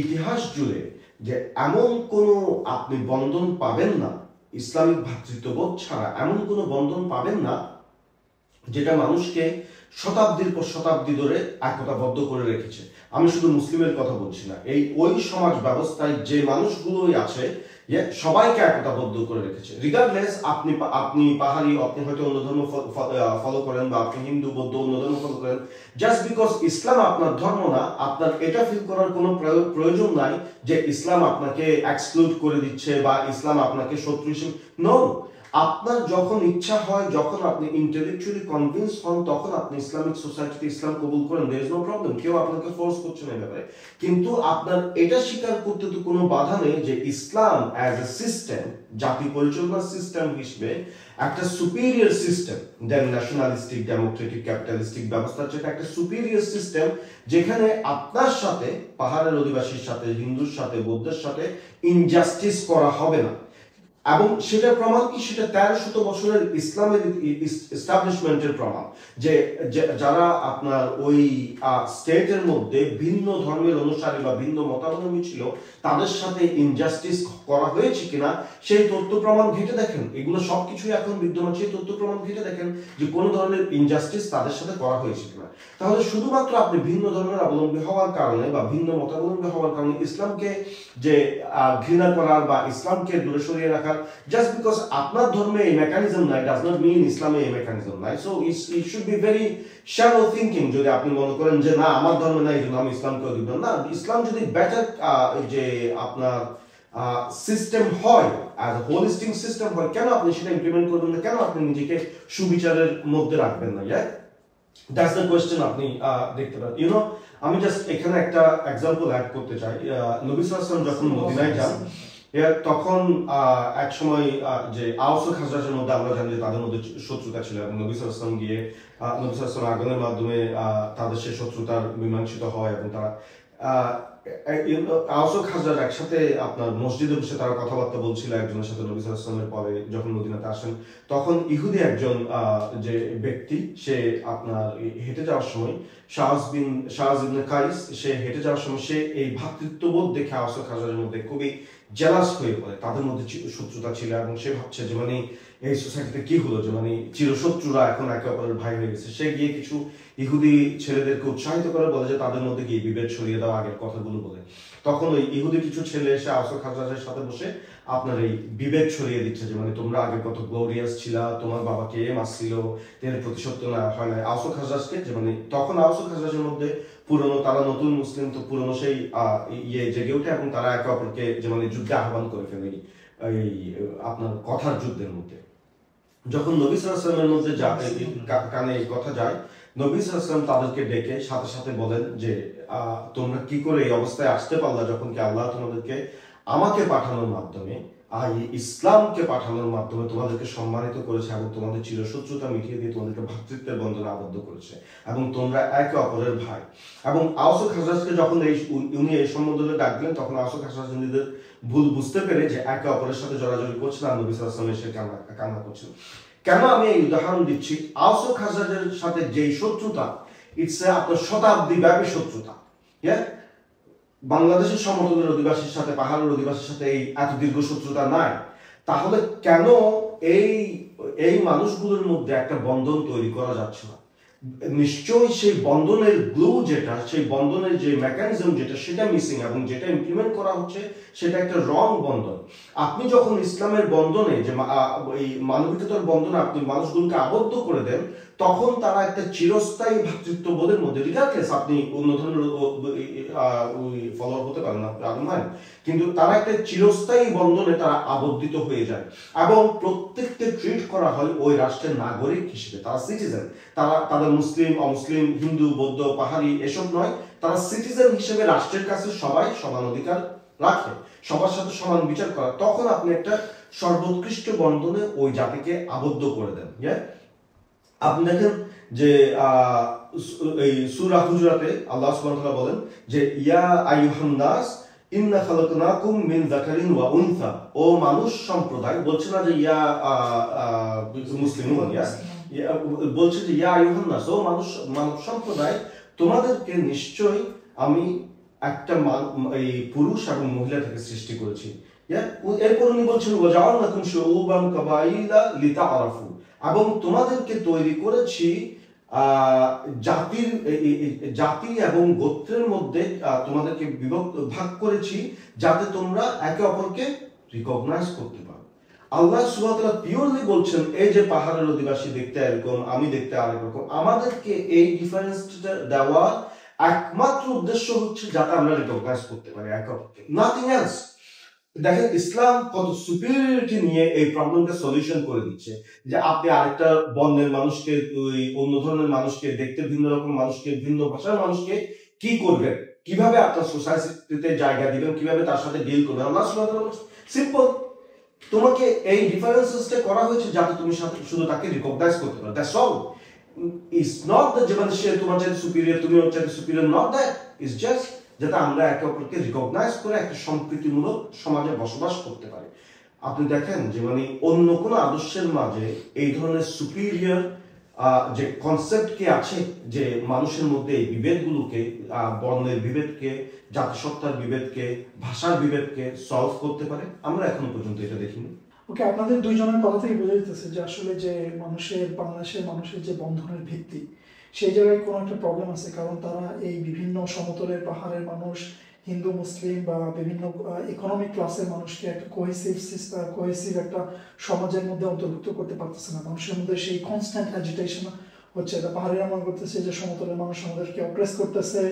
ইতিহাস জুড়ে যে এমন কোনো আপনি বন্ধন পাবেন না, ইসলামিক ভ্রাতৃত্ববোধ ছাড়া এমন কোনো বন্ধন পাবেন না যেটা মানুষকে শতাব্দীর পর শতাব্দী ধরে একতাবদ্ধ করে রেখেছে। আমি শুধু মুসলিমের কথা বলছি না, ওই সমাজ ব্যবস্থায় যে মানুষগুলোই আছে সবাইকে একতাবদ্ধ করে রেখেছে। রিগার্ডলেস আপনি পাহাড়ি, আপনি হয়তো অন্য ধর্ম ফলো করেন, বা আপনি হিন্দু বৌদ্ধ অন্য ধর্ম ফলো করেন, জাস্ট বিকজ ইসলাম আপনার ধর্ম না, আপনার এটা ফিল করার কোনো প্রয়োজন নাই যে ইসলাম আপনাকে এক্সক্লুড করে দিচ্ছে বা ইসলাম আপনাকে শত্রু হিসেবে। নো, আপনার যখন ইচ্ছা হয়, যখন আপনি ইন্টেলেকচুয়ালি কনভিন্স হন, তখন আপনি ইসলামিক সোসাইটিতে ইসলাম কবুল করেন, দেয়ার ইজ নো প্রবলেম। কেউ আপনাকে ফোর্স করছে না ব্যাপারে। কিন্তু আপনার এটা স্বীকার করতে তো কোনো বাধা নেই যে ইসলাম অ্যাজ এ সিস্টেম, জাতি পরিচালনার সিস্টেম হিসেবে একটা superior system then nationalistic democratic capitalistic ব্যবস্থা, যেটা একটা সুপিরিয়র সিস্টেম যেখানে আপনার সাথে, পাহাড়ের অধিবাসীর সাথে, হিন্দুর সাথে, বৌদ্ধের সাথে ইনজাস্টিস করা হবে না। এবং সেটার প্রমাণ কি? সেটা 1300 বছরের ইসলামের এস্টাবলিশমেন্টের প্রমাণ, যে যারা আপনার ওই স্টেটের মধ্যে ভিন্ন ধর্মের অনুসারী বা ভিন্ন মতাবলম্বী ছিল, তাদের সাথে ইনজাস্টিস করা হয়েছে কিনা সেই তথ্য প্রমাণ ঘেটে দেখেন। এগুলো সবকিছুই এখন বিদ্যমান, সেই তথ্য প্রমাণ ঘেটে দেখেন যে কোনো ধরনের ইনজাস্টিস তাদের সাথে করা হয়েছে কিনা। তাহলে শুধুমাত্র আপনি ভিন্ন ধর্মের অবলম্বী হওয়ার কারণে বা ভিন্ন মতাবলম্বী হওয়ার কারণে ইসলামকে যে ঘৃণা করার বা ইসলামকে দূরে সরিয়ে রাখার, just because আপনার ধর্মে এই মেকানিজম নাই does not mean ইসলামে এই মেকানিজম নাই। So it should be very shallow thinking যদি আপনি মনে করেন যে না আমার ধর্মে নাই জন্য আমি ইসলামকেও দিব না। ইসলাম যদি বেটার যে আপনার সিস্টেম হয়, as a holistic সিস্টেম হয়, কেন আপনি সেটা ইমপ্লিমেন্ট করবেন না? কেন আপনি নিজেকে সুবিচারের মধ্যে রাখবেন না? That's the question আপনি দেখতে পারেন। আমি জাস্ট এখানে একটা এক্সাম্পল অ্যাড করতে চাই। নবী সাল্লাল্লাহু আলাইহি ওয়াসাল্লাম যখন মদিনায় যান, তখন এক সময় যে আওস ও খাজরাজের মধ্যে আমরা জানি যে তাদের মধ্যে শত্রুতা ছিল, এবং নবী সাল্লাল্লাহু আলাইহি ওয়াসাল্লাম গিয়ে নবী সাল্লাল্লাহু আলাইহি ওয়াসাল্লাম আগমনের মাধ্যমে তাদের সেই শত্রুতার মীমাংসিত হয়, এবং তারা আওস ও খাজরাজ একসাথে আপনার মসজিদে বসে তারা কথাবার্তা বলছিল একজনের সাথে, নবী সাল্লাল্লাহু আলাইহি ওয়াসাল্লামের পরে যখন মদিনাতে আসেন তখন ইহুদি একজন যে ব্যক্তি, সে আপনার হেঁটে যাওয়ার সময় শাহজ ইবনে কাইস, সে হেঁটে যাওয়ার সময় সে এই ভ্রাতৃত্ববোধ দেখে আওস ও খাজরাজের মধ্যে খুবই জেলাস হয়ে পড়ে। তাদের মধ্যে শত্রুতা ছিল এবং সে ভাবছে যে মানে এই সোসাইটিতে কি হলো, যে মানে চিরশত্রুরা এখন একে অপরের ভাই হয়ে গেছে। সে গিয়ে কিছু ইহুদি ছেলেদেরকে উৎসাহিত করে বলে যে তাদের মধ্যে গিয়ে বিভেদ ছড়িয়ে দেওয়া, আগের কথাগুলো বলে। তখন ওই ইহুদি কিছু ছেলে এসে আওস ও খাজরাজের সাথে বসে আপনার এই বিভেদ ছড়িয়ে দিচ্ছে যে মানে তোমরা আগে কত গ্লোরিয়াস ছিল, তোমার বাবাকে মারছিল, এর প্রতিশোধ না হয় না আওস ও খাজরাজকে, যে মানে তখন আওস ও খাজরাজের মধ্যে পুরনো, তারা নতুন মুসলিম তো পুরনো সেই জেগে ওঠে এবং তারা একে অপরকে যে মানে যুদ্ধে আহ্বান করে ফেলে এই আপনার কথার যুদ্ধের মধ্যে। যখন নবী সাল্লাল্লাহু আলাইহি ওয়াসাল্লামের মধ্যে কানে এই কথা যায়, নবী সাল্লাল্লাহু আলাইহি ওয়াসাল্লাম তাদেরকে ডেকে সাথে সাথে বলেন যে তোমরা কি করে এই অবস্থায় আসতে পারলা যখন কি আল্লাহ তোমাদেরকে আমাকে পাঠানোর মাধ্যমে ইসলামকে পাঠানোর মাধ্যমে তোমাদেরকে সম্মানিত করেছে এবং তোমাদের চিরশত্রুতা মিটিয়ে দিয়ে তোমাদেরকে ভ্রাতৃত্বের বন্ধনে আবদ্ধ করেছে এবং তোমরা একে অপরের ভাই। এবং আওস ও খাজরাজকে যখন উনি এই সম্বোধনে ডাক দিলেন তখন আওস ও খাজরাজ নিজেদের ভুল বুঝতে পেরে যে একে অপরের সাথে জড়াজড়ি করছেন আর নবী সাল্লাল্লাহু আলাইহি ওয়াসাল্লাম এসে কান্না করছেন। কেন আমি এই উদাহরণ দিচ্ছি? আওস ও খাজরাজের সাথে যেই শত্রুতা, ইটস আপনার শতাব্দী ব্যাপী শত্রুতা। বাংলাদেশের সমতলের অধিবাসীর সাথে পাহাড়ের অধিবাসীর সাথে এই এত দীর্ঘ শত্রুতা নাই। তাহলে কেন এই মানুষগুলোর মধ্যে একটা বন্ধন তৈরি করা যাচ্ছে না? নিশ্চয়ই সেই বন্ধনের গ্লু যেটা, সেই বন্ধনের যে মেকানিজম যেটা, সেটা মিসিং এবং যেটা ইমপ্লিমেন্ট করা হচ্ছে সেটা একটা রং বন্ধন। আপনি যখন ইসলামের বন্ধনে, যে এই মানবিকতার বন্ধনে আপনি মানুষগুলোকে আবদ্ধ করে দেন, তখন তারা একটা চিরস্থায়ী ভ্রাতৃত্ববোধের মধ্যে, রিগার্ডলেস আপনি অন্য ধরনের ফলোয়ার হতে পারেন না আদম ভাই, কিন্তু তারা একটা চিরস্থায়ী বন্ধনে তারা আবদ্ধিত হয়ে যায় এবং প্রত্যেককে ট্রিট করা হয় ওই রাষ্ট্রের নাগরিক হিসেবে। তারা সিটিজেন, তাদের মুসলিম, অমুসলিম, হিন্দু, বৌদ্ধ, পাহাড়ি এসব নয়, তারা সিটিজেন হিসেবে রাষ্ট্রের কাছে সবাই সমান অধিকার রাখে, সবার সাথে সমান বিচার করা। তখন আপনি একটা সর্বোৎকৃষ্ট বন্ধনে ওই জাতিকে আবদ্ধ করে দেন। আপনি দেখেন যে এই সূরা হুজুরাতে আল্লাহ সুবহানাহু ওয়া তাআলা বলেন যে ইয়া আইয়ুহান নাস ইন্না খালাকনাকুম মিন যাকারিন ওয়া উনসা, ও মানুষ সম্প্রদায়, বলছে না যে ইয়া মুসলিমুন, বলছে যে ইয়া আইয়ুহান নাস, ও মানব সম্প্রদায়, তোমাদেরকে নিশ্চয়ই আমি একটা এই পুরুষ এবং মহিলা থেকে সৃষ্টি করেছি। এরপর উনি বলছেন ওয়াজআলনাকুম শুউবান কাবাইলা লিতাআরাফু, এবং তোমাদেরকে তৈরি করেছি জাতি এবং গোত্রের মধ্যে, তোমাদেরকে ভাগ করেছি যাতে তোমরা একে অপরকে রিকগনাইজ করতে পারো। আল্লাহ সুবহানাহু ওয়া তাআলা পিওরলি বলছেন এই যে পাহাড়ের অধিবাসী দেখতে এরকম, আমি দেখতে আরেক রকম, আমাদেরকে এই ডিফারেন্সটা দেওয়া একমাত্র উদ্দেশ্য হচ্ছে যাতে আমরা রিকগনাইজ করতে পারি একে অপরকে, নাথিং এলস। দেখেন ইসলাম কত সুপিরিয়রিটি নিয়ে এই প্রবলেমটা সলিউশন করে দিচ্ছে, যে আপনি আরেকটা বর্ণের মানুষকে, অন্য ধরনের মানুষকে, দেখতে ভিন্ন রকম মানুষকে, ভিন্ন ভাষার মানুষকে কি করবেন, কিভাবে আপনার সোসাইটিতে জায়গা দিবেন, কিভাবে তার সাথে ডিল করবেন। আল্লাহ সুবহানাহু ওয়া তাআলা সিম্পল, তোমাকে এই ডিফারেন্সেসটা করা হয়েছে যাতে তুমি শুধু তাকে রিকগনাইজ করতে পারো, that's all. It's not that যে মানে সে তোমার চাইতে সুপিরিয়র, তুমি ওর চাইতে superior, not that, it's just যাতে আমরা একে অপরকে রিকগনাইজ করে একটা সম্প্রীতিমূলক সমাজে বসবাস করতে পারি। আপনি দেখেন যে মানে অন্য কোনো আদর্শের মাঝে এই ধরনের সুপিরিয়র যে কনসেপ্ট কি আছে, যে মানুষের মধ্যে এই বিভেদগুলোকে, বর্ণের বিভেদকে, জাতিসত্তার বিভেদকে, ভাষার বিভেদকে সলভ করতে পারে, আমরা এখনো পর্যন্ত এটা দেখিনি। ওকে, আপনাদের দুইজনের কথা থেকে বোঝা যেতেছে যে আসলে যে বাংলাদেশের মানুষের যে বন্ধনের ভিত্তি, সেই জায়গায় কোনো একটা প্রবলেম আছে, কারণ তারা এই বিভিন্ন সমতলের পাহাড়ের মানুষ, হিন্দু, মুসলিম বা বিভিন্ন ইকোনমিক ক্লাসের মানুষকে একটা কোহেসিভ একটা সমাজের মধ্যে অন্তর্ভুক্ত করতে পারতেছে না। মানুষের মধ্যে সেই কনস্ট্যান্ট অ্যাজিটেশন হচ্ছে। পাহাড়িরা মনে করতেছে যে সমতলের মানুষ আমাদেরকে অপ্রেস করতেছে,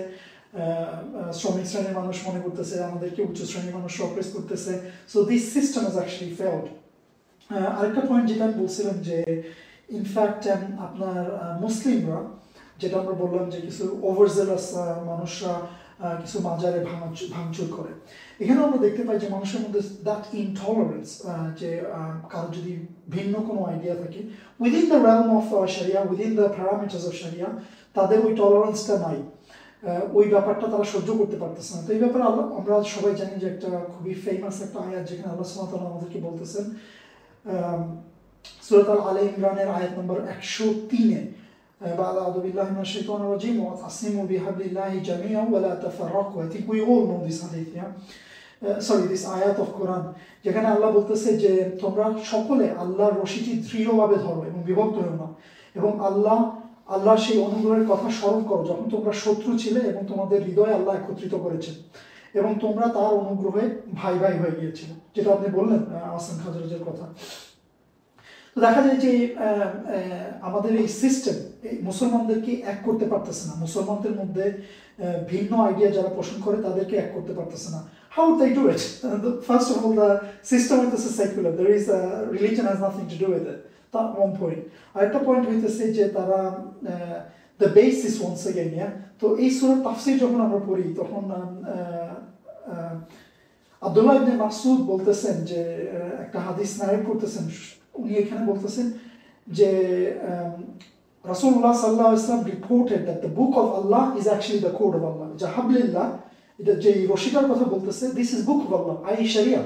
শ্রমিক শ্রেণীর মানুষ মনে করতেছে আমাদেরকে উচ্চ শ্রেণীর মানুষ অপ্রেস করতেছে। So this system is actually failed. আরেকটা পয়েন্ট যেটা আমি বলছিলাম যে ইনফ্যাক্ট আপনার মুসলিমরা, যেটা আমরা বললাম যে কিছু ওভারজেলাস মানুষরা কিছু মাজারে ভাঙচুর করে, এখানে আমরা দেখতে পাই যে মানুষের মধ্যে দ্যাট ইনটলারেন্স, যে কারো যদি ভিন্ন কোনো আইডিয়া থাকে উইদিন দ্য রেলম অফ শরিয়া, উইদিন দ্য প্যারামিটার্স অফ শরিয়া, তাদের ওই টলারেন্সটা নাই। ওই ব্যাপারটা তারা সহ্য করতে পারতেছে না। তো এই ব্যাপারে আল্লাহ, আমরা সবাই জানি যে একটা খুবই ফেমাস একটা আয়াত যেখানে আল্লাহ সুবহানাহু ওয়া তাআলা আমাদেরকে বলতেছেন সূরা আলে ইমরানের আয়াত নম্বর 103-এ, بعد أعوذ بالله من الشيطان الرجيم واعتصموا بحبل الله جميعا ولا تفرقوا. I think we all know this hadith, yeah? This ayat of Quran, যেখানে আল্লাহ বলতেছে যে তোমরা সকলে আল্লাহর রশিটি দৃঢ়ভাবে ধরো এবং বিভক্ত হও না, এবং আল্লাহ সেই অনুগ্রহের কথা স্মরণ করো যখন তোমরা শত্রু ছিলে এবং তোমাদের হৃদয়ে আল্লাহ একত্রিত করেছেন এবং তোমরা তার অনুগ্রহে ভাই ভাই হয়ে গিয়েছিলে, যেটা আপনি বললেন আহসান খাজরাজের কথা। তো দেখা যায় যে আমাদের এই সিস্টেম এই মুসলমানদেরকে এক করতে পারতেছে না, মুসলমানদের মধ্যে ভিন্ন আইডিয়া যারা পোষণ করে তাদেরকে এক করতে পারতেছে না। How would they do it? First of all, the system is secular. There is religion has nothing to do with it. That one point. আরেকটা পয়েন্ট হইতেছে যে তারা the basis once again, yeah? তো এই সূরার তাফসীর যখন আমরা পড়ি তখন আব্দুল্লাহ ইবনে মাসউদ বলতেছেন যে একটা হাদিস নারেট করতেছেন, উনি এখানে বলতেছেন যে রাসূলুল্লাহ সাল্লাল্লাহু আলাইহি ওয়াসাল্লাম reported that the book of Allah is actually the code of Allah. যে হাবলিল্লাহ, এটা যে রশিদার কথা বলতেছে, this is book of Allah, sharia,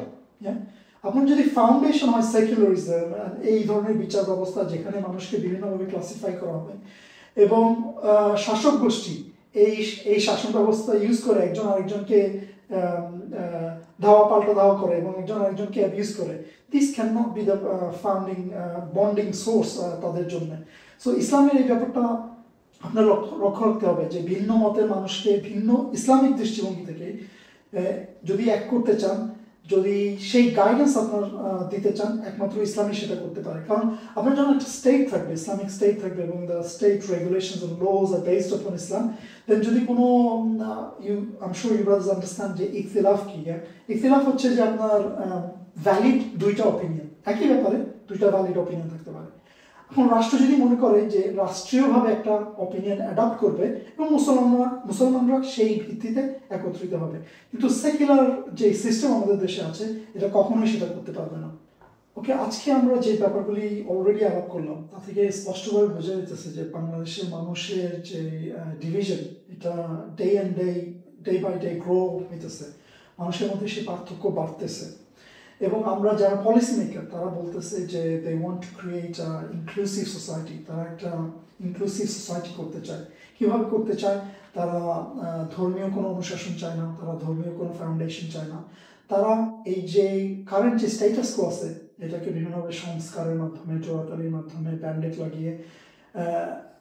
yeah? আপনার যদি ফাউন্ডেশন হয় সেকুলারিজম, এই ধরনের বিচার ব্যবস্থা যেখানে মানুষকে বিভিন্নভাবে ক্লাসিফাই করা হবে এবং শাসক গোষ্ঠী এই শাসন ব্যবস্থা ইউজ করে একজন আরেকজনকে ধাওয়া পাল্টা ধাওয়া করে এবং একজন আরেকজনকে অ্যাবিউজ করে, this can not be the founding bonding source তাদের জন্য। সো ইসলামের এই ব্যাপারটা আপনার লক্ষ্য রাখতে হবে যে ভিন্ন মতের মানুষকে ভিন্ন ইসলামিক দৃষ্টিভঙ্গি থেকে যদি এক করতে চান, যদি সেই গাইডেন্স আপনার দিতে চান, একমাত্র ইসলামই সেটা করতে পারে। কারণ আপনার যখন একটা স্টেট থাকবে, ইসলামিক স্টেট থাকবে এবং the state regulations and laws are based on Islam, then যদি কোনো I am sure you brothers understand যে ইখতিলাফ কি। ইখতিলাফ হচ্ছে যে আপনার ভ্যালিড দুইটা অপিনিয়ন, একই ব্যাপারে দুইটা ভ্যালিড অপিনিয়ন থাকতে পারে। এখন রাষ্ট্র যদি মনে করে যে রাষ্ট্রীয়ভাবে একটা অপিনিয়ন অ্যাডাপ্ট করবে এবং মুসলমানরা সেই ভিত্তিতে একত্রিত হবে, কিন্তু সেকুলার যে সিস্টেম আমাদের দেশে আছে এটা কখনোই সেটা করতে পারবে না। ওকে, আজকে আমরা যে ব্যাপারগুলি অলরেডি আলাপ করলাম তা থেকে স্পষ্টভাবে বোঝা যাচ্ছে যে বাংলাদেশের মানুষের যে ডিভিশন, এটা ডে বাই ডে গ্রো হইতেছে, মানুষের মধ্যে সেই পার্থক্য বাড়তেছে। এবং আমরা যারা পলিসি মেকার তারা বলতেছে যে they want to create inclusive society, তারা একটা ইনক্লুসিভ সোসাইটি করতে চায়। কীভাবে করতে চায়? তারা ধর্মীয় কোনো অনুশাসন চায় না, তারা ধর্মীয় কোনো ফাউন্ডেশন চায় না, তারা এই যে কারেন্ট যে স্ট্যাটাস কো আছে এটাকে বিভিন্নভাবে সংস্কারের মাধ্যমে, জোরাতালির মাধ্যমে, ব্যান্ডেড লাগিয়ে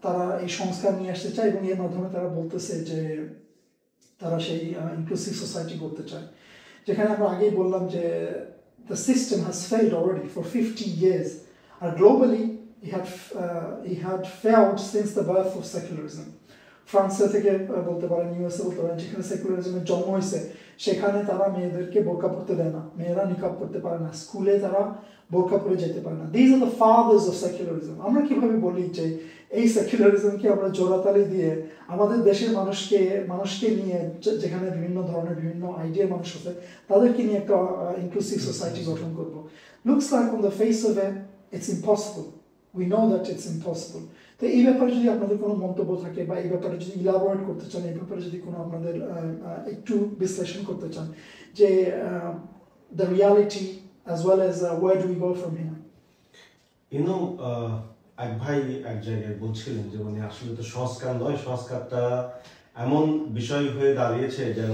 তারা এই সংস্কার নিয়ে আসতে চায় এবং এর মাধ্যমে তারা বলতেছে যে তারা সেই ইনক্লুসিভ সোসাইটি করতে চায়। যেখানে আমরা আগেই বললাম যে the system has failed already for 50 years. Globally, it had failed since the birth of secularism. ফ্রান্সে থেকে বলতে পারেন, ইউএসএ বলতে পারেন, যেখানে সেকুলারিজমের জন্ম হয়েছে সেখানে তারা মেয়েদেরকে বোরকা পরতে দেয় না, মেয়েরা নিকাব পরতে পারে না, স্কুলে তারা বোরকা পরে যেতে পারে না। This are the father's of secularism. আমরা কিভাবে বলি যে এই সেকুলারিজমকে আমরা জোরাতালি দিয়ে আমাদের দেশের মানুষকে নিয়ে, যেখানে বিভিন্ন ধরনের বিভিন্ন আইডিয়ার মানুষ আছে, তাদেরকে নিয়ে একটা ইনক্লুসিভ সোসাইটি গঠন করবো। Looks like on the face of its impossible, we know that it's impossible. তো এই ব্যাপারে যদি আপনাদের কোনো মন্তব্য থাকে বা এই ব্যাপারে যদি ইলাবোরেট করতে চান, এই ব্যাপারে যদি কোনো আপনাদের একটু বিশ্লেষণ করতে চান যে the reality as well as where do we go from here? এক ভাই এক জায়গায় বলছিলেন যে মানে আসলে তো সংস্কার নয়, সংস্কারটা এমন বিষয় হয়ে দাঁড়িয়েছে যেন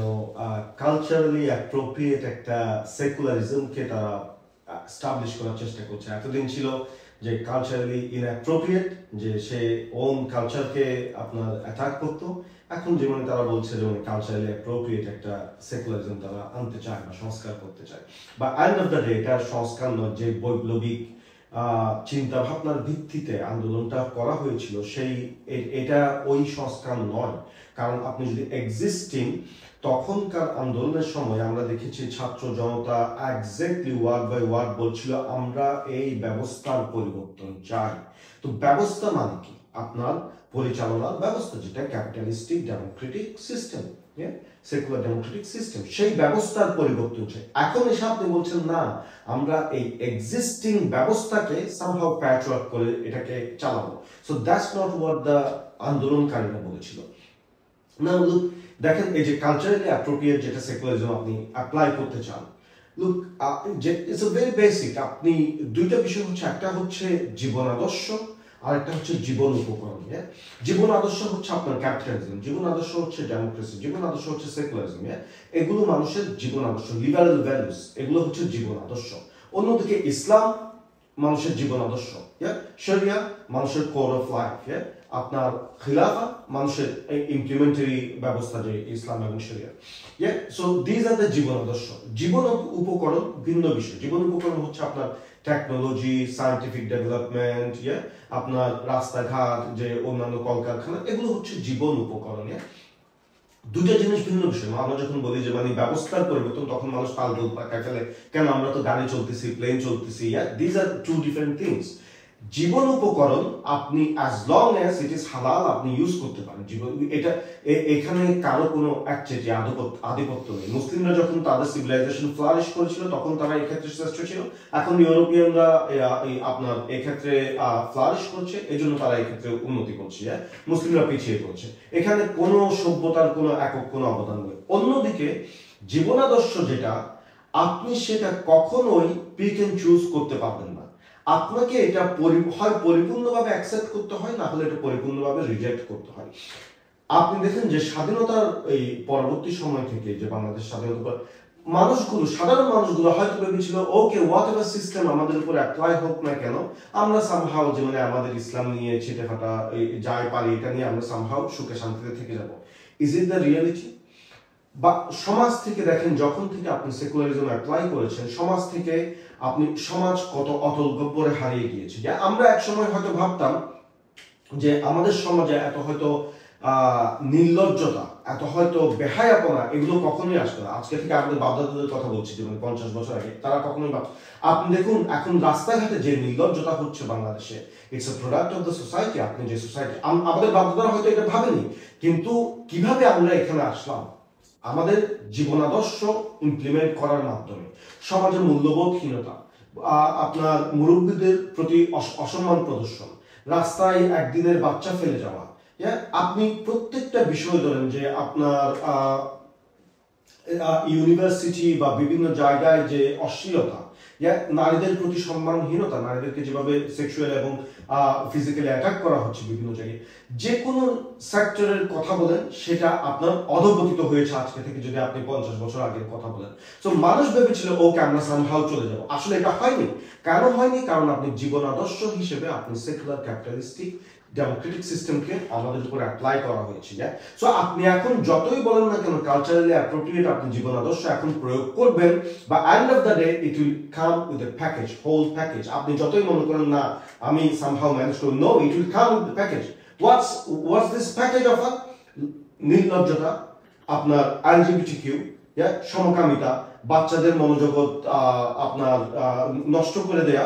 কালচারালি অ্যাপ্রোপ্রিয়েট একটা সেকুলারিজমকে তারা এস্টাবলিশ করার চেষ্টা করছে। এতদিন ছিল যে কালচারালি ইনঅ্যাপ্রোপ্রিয়েট, যে সে ওন কালচারকে আপনার অ্যাটাক করতো। এখন যেমন তারা বলছে যেমন কালচারালি অ্যাপ্রোপ্রিয়েট একটা সেকুলারিজম তারা আনতে চায় বা সংস্কার করতে চায়। বা এন্ড অফ দ্য ডে এটা সংস্কার নয়, যে বৈপ্লবিক চিন্তা ভাবনার ভিত্তিতে আন্দোলনটা করা হয়েছিল এটা ওই সংস্কার নয়। কারণ আপনি যদি এক্সিস্টিং তখনকার আন্দোলনের সময় আমরা দেখেছি ছাত্র জনতা এক্স্যাক্টলি ওয়ার্ড বাই ওয়ার্ড বলছিল আমরা এই ব্যবস্থার পরিবর্তন চাই। তো ব্যবস্থা মানে কি? আপনার পরিচালনার ব্যবস্থা, যেটা capitalistic Democratic system, secular Democratic system, সেই ব্যবস্থার পরিবর্তন চাই। এখন এসে আপনি বলছেন না, আমরা এই এক্সিস্টিং ব্যবস্থাকে সামহাউ প্যাচওয়ার্ক করে এটাকে চালাবো। So that's not what the আন্দোলনকারীরা বলেছিল। না লুক, দেখেন এই যে কালচারালি অ্যাপ্রোপ্রিয়েট যেটা সেকুলারিজম আপনি অ্যাপ্লাই করতে চান, লুক ইটস ভেরি বেসিক। আপনি দুইটা বিষয় হচ্ছে, একটা হচ্ছে জীবন আদর্শ আর একটা হচ্ছে জীবন উপকরণ। জীবন আদর্শ হচ্ছে আপনার ক্যাপিটালিজম, জীবন আদর্শ হচ্ছে ডেমোক্রেসি, জীবন আদর্শ হচ্ছে সেকুলারিজম। এগুলো মানুষের জীবন আদর্শ, লিবারেল ভ্যালুস, এগুলো হচ্ছে জীবন আদর্শ। অন্যদিকে ইসলাম মানুষের জীবন আদর্শ, শরিয়া মানুষের কোড অফ লাইফ, আপনার খিলাফা মানুষের ইমপ্লিমেন্টারি ব্যবস্থা যে ইসলাম এবং শরিয়া। সো দিজ আর দ্য জীবন আদর্শ। জীবন উপকরণ ভিন্ন বিষয়। জীবন উপকরণ হচ্ছে আপনার টেকনোলজি, সায়েন্টিফিক ডেভেলপমেন্ট, আপনার রাস্তাঘাট, যে অন্যান্য কলকারখানা, এগুলো হচ্ছে জীবন উপকরণ। দুটো জিনিস ভিন্ন বিষয়। আমরা যখন বলি যে মানে ব্যবস্থার পরিবর্তন, তখন মানুষ পাল্টে পাকায় ফেলে, কেন আমরা তো গাড়ি চলতেছি, প্লেন চলতেছি। These are two different things. জীবন উপকরণ আপনি as long as it is হালাল আপনি ইউজ করতে পারেন। জীবন এটা এখানে কারো কোনো একচেটি আধিপত্য নেই। মুসলিমরা যখন তাদের সিভিলাইজেশন ফ্লারিশ করেছিল তখন তারা এক্ষেত্রে শ্রেষ্ঠ ছিল। এখন ইউরোপিয়ানরা আপনার এক্ষেত্রে ফ্লারিশ করছে, এই জন্য তারা এক্ষেত্রে উন্নতি করছে, মুসলিমরা পিছিয়ে পড়ছে। এখানে কোনো সভ্যতার কোনো একক কোনো অবদান নেই। অন্যদিকে জীবনাদর্শ যেটা, আপনি সেটা কখনোই পিক এন্ড চুজ করতে পারবেন না। আপনাকে এটা হয় পরিপূর্ণভাবে অ্যাকসেপ্ট করতে হয়, না হলে এটা পরিপূর্ণভাবে রিজেক্ট করতে হয়। আপনি দেখেন যে স্বাধীনতার এই পরবর্তী সময় থেকে যে বাংলাদেশ স্বাধীনতা, মানুষগুলো, সাধারণ মানুষগুলো হয়তো ভেবেছিল ওকে হোয়াট এভার সিস্টেম আমাদের উপর অ্যাপ্লাই হোক না কেন, আমরা সামহাও যে মানে আমাদের ইসলাম নিয়ে ছিটে ফাটা যাই পারি এটা নিয়ে আমরা সামহাও সুখে শান্তিতে থেকে যাব। Is it the reality? বা সমাজ থেকে দেখেন, যখন থেকে আপনি সেকুলারিজম অ্যাপ্লাই করেছেন, সমাজ থেকে আপনি সমাজ কত অতল গব্বরে হারিয়ে গিয়েছে। যে আমরা এক সময় হয়তো ভাবতাম যে আমাদের সমাজে এত হয়তো নির্লজ্জতা, এত হয়তো বেহায়াপনা, এগুলো কখনোই আসবে না। আজকে থেকে আমাদের বাপদাদাদের কথা বলছি, যেমন 50 বছর আগে, তারা কখনোই আপনি দেখুন এখন রাস্তাঘাটে যে নির্লজ্জতা হচ্ছে বাংলাদেশে, it's a product of the society. আপনি যে সোসাইটি, আমাদের বাপদাদারা হয়তো এটা ভাবেনি, কিন্তু কিভাবে আমরা এখানে আসলাম? আমাদের জীবনাদর্শ ইমপ্লিমেন্ট করার মাধ্যমে। সমাজের মূল্যবোধহীনতা, আপনার মুরব্বীদের প্রতি অসম্মান প্রদর্শন, রাস্তায় একদিনের বাচ্চা ফেলে যাওয়া, আপনি প্রত্যেকটা বিষয় ধরেন যে আপনার ইউনিভার্সিটি বা বিভিন্ন জায়গায় যে অশ্লীলতা, নারীদের প্রতি সম্মানহীনতা, নারীদেরকে যেভাবে সেক্সুয়াল এবং ফিজিক্যালি অ্যাটাক করা হচ্ছে বিভিন্ন জায়গায়, যে কোনো সেক্টরের কথা বলেন সেটা আপনার অধপতিত হয়েছে আজকে থেকে যদি আপনি 50 বছর আগের কথা বলেন। তো মানুষ ভেবেছিল ওকে আমরা সামহাও চলে যাব। আসলে এটা হয়নি। কেন হয়নি? কারণ আপনি জীবন আদর্শ হিসেবে আপনি সেকুলার ক্যাপিটালিস্টিক ডেমোক্রেটিক সিস্টেমকে আমাদের উপর অ্যাপ্লাই করা হয়েছে। সো আপনি এখন যতই বলেন না কেন কালচারালি অ্যাপ্রোপ্রিয়েট আপনি জীবন আদর্শ এখন প্রয়োগ করবেন, বা end of the day it will come with a package, whole package. আপনি যতই মনে করেন না আমি সামহাউ ম্যানেজ করব, no, it will come with the package. What's this package of? নির্লজ্জতা, আপনার এলজিবিটিকিউ, সমকামিতা, বাচ্চাদের মনোজগৎ আপনার নষ্ট করে দেয়া,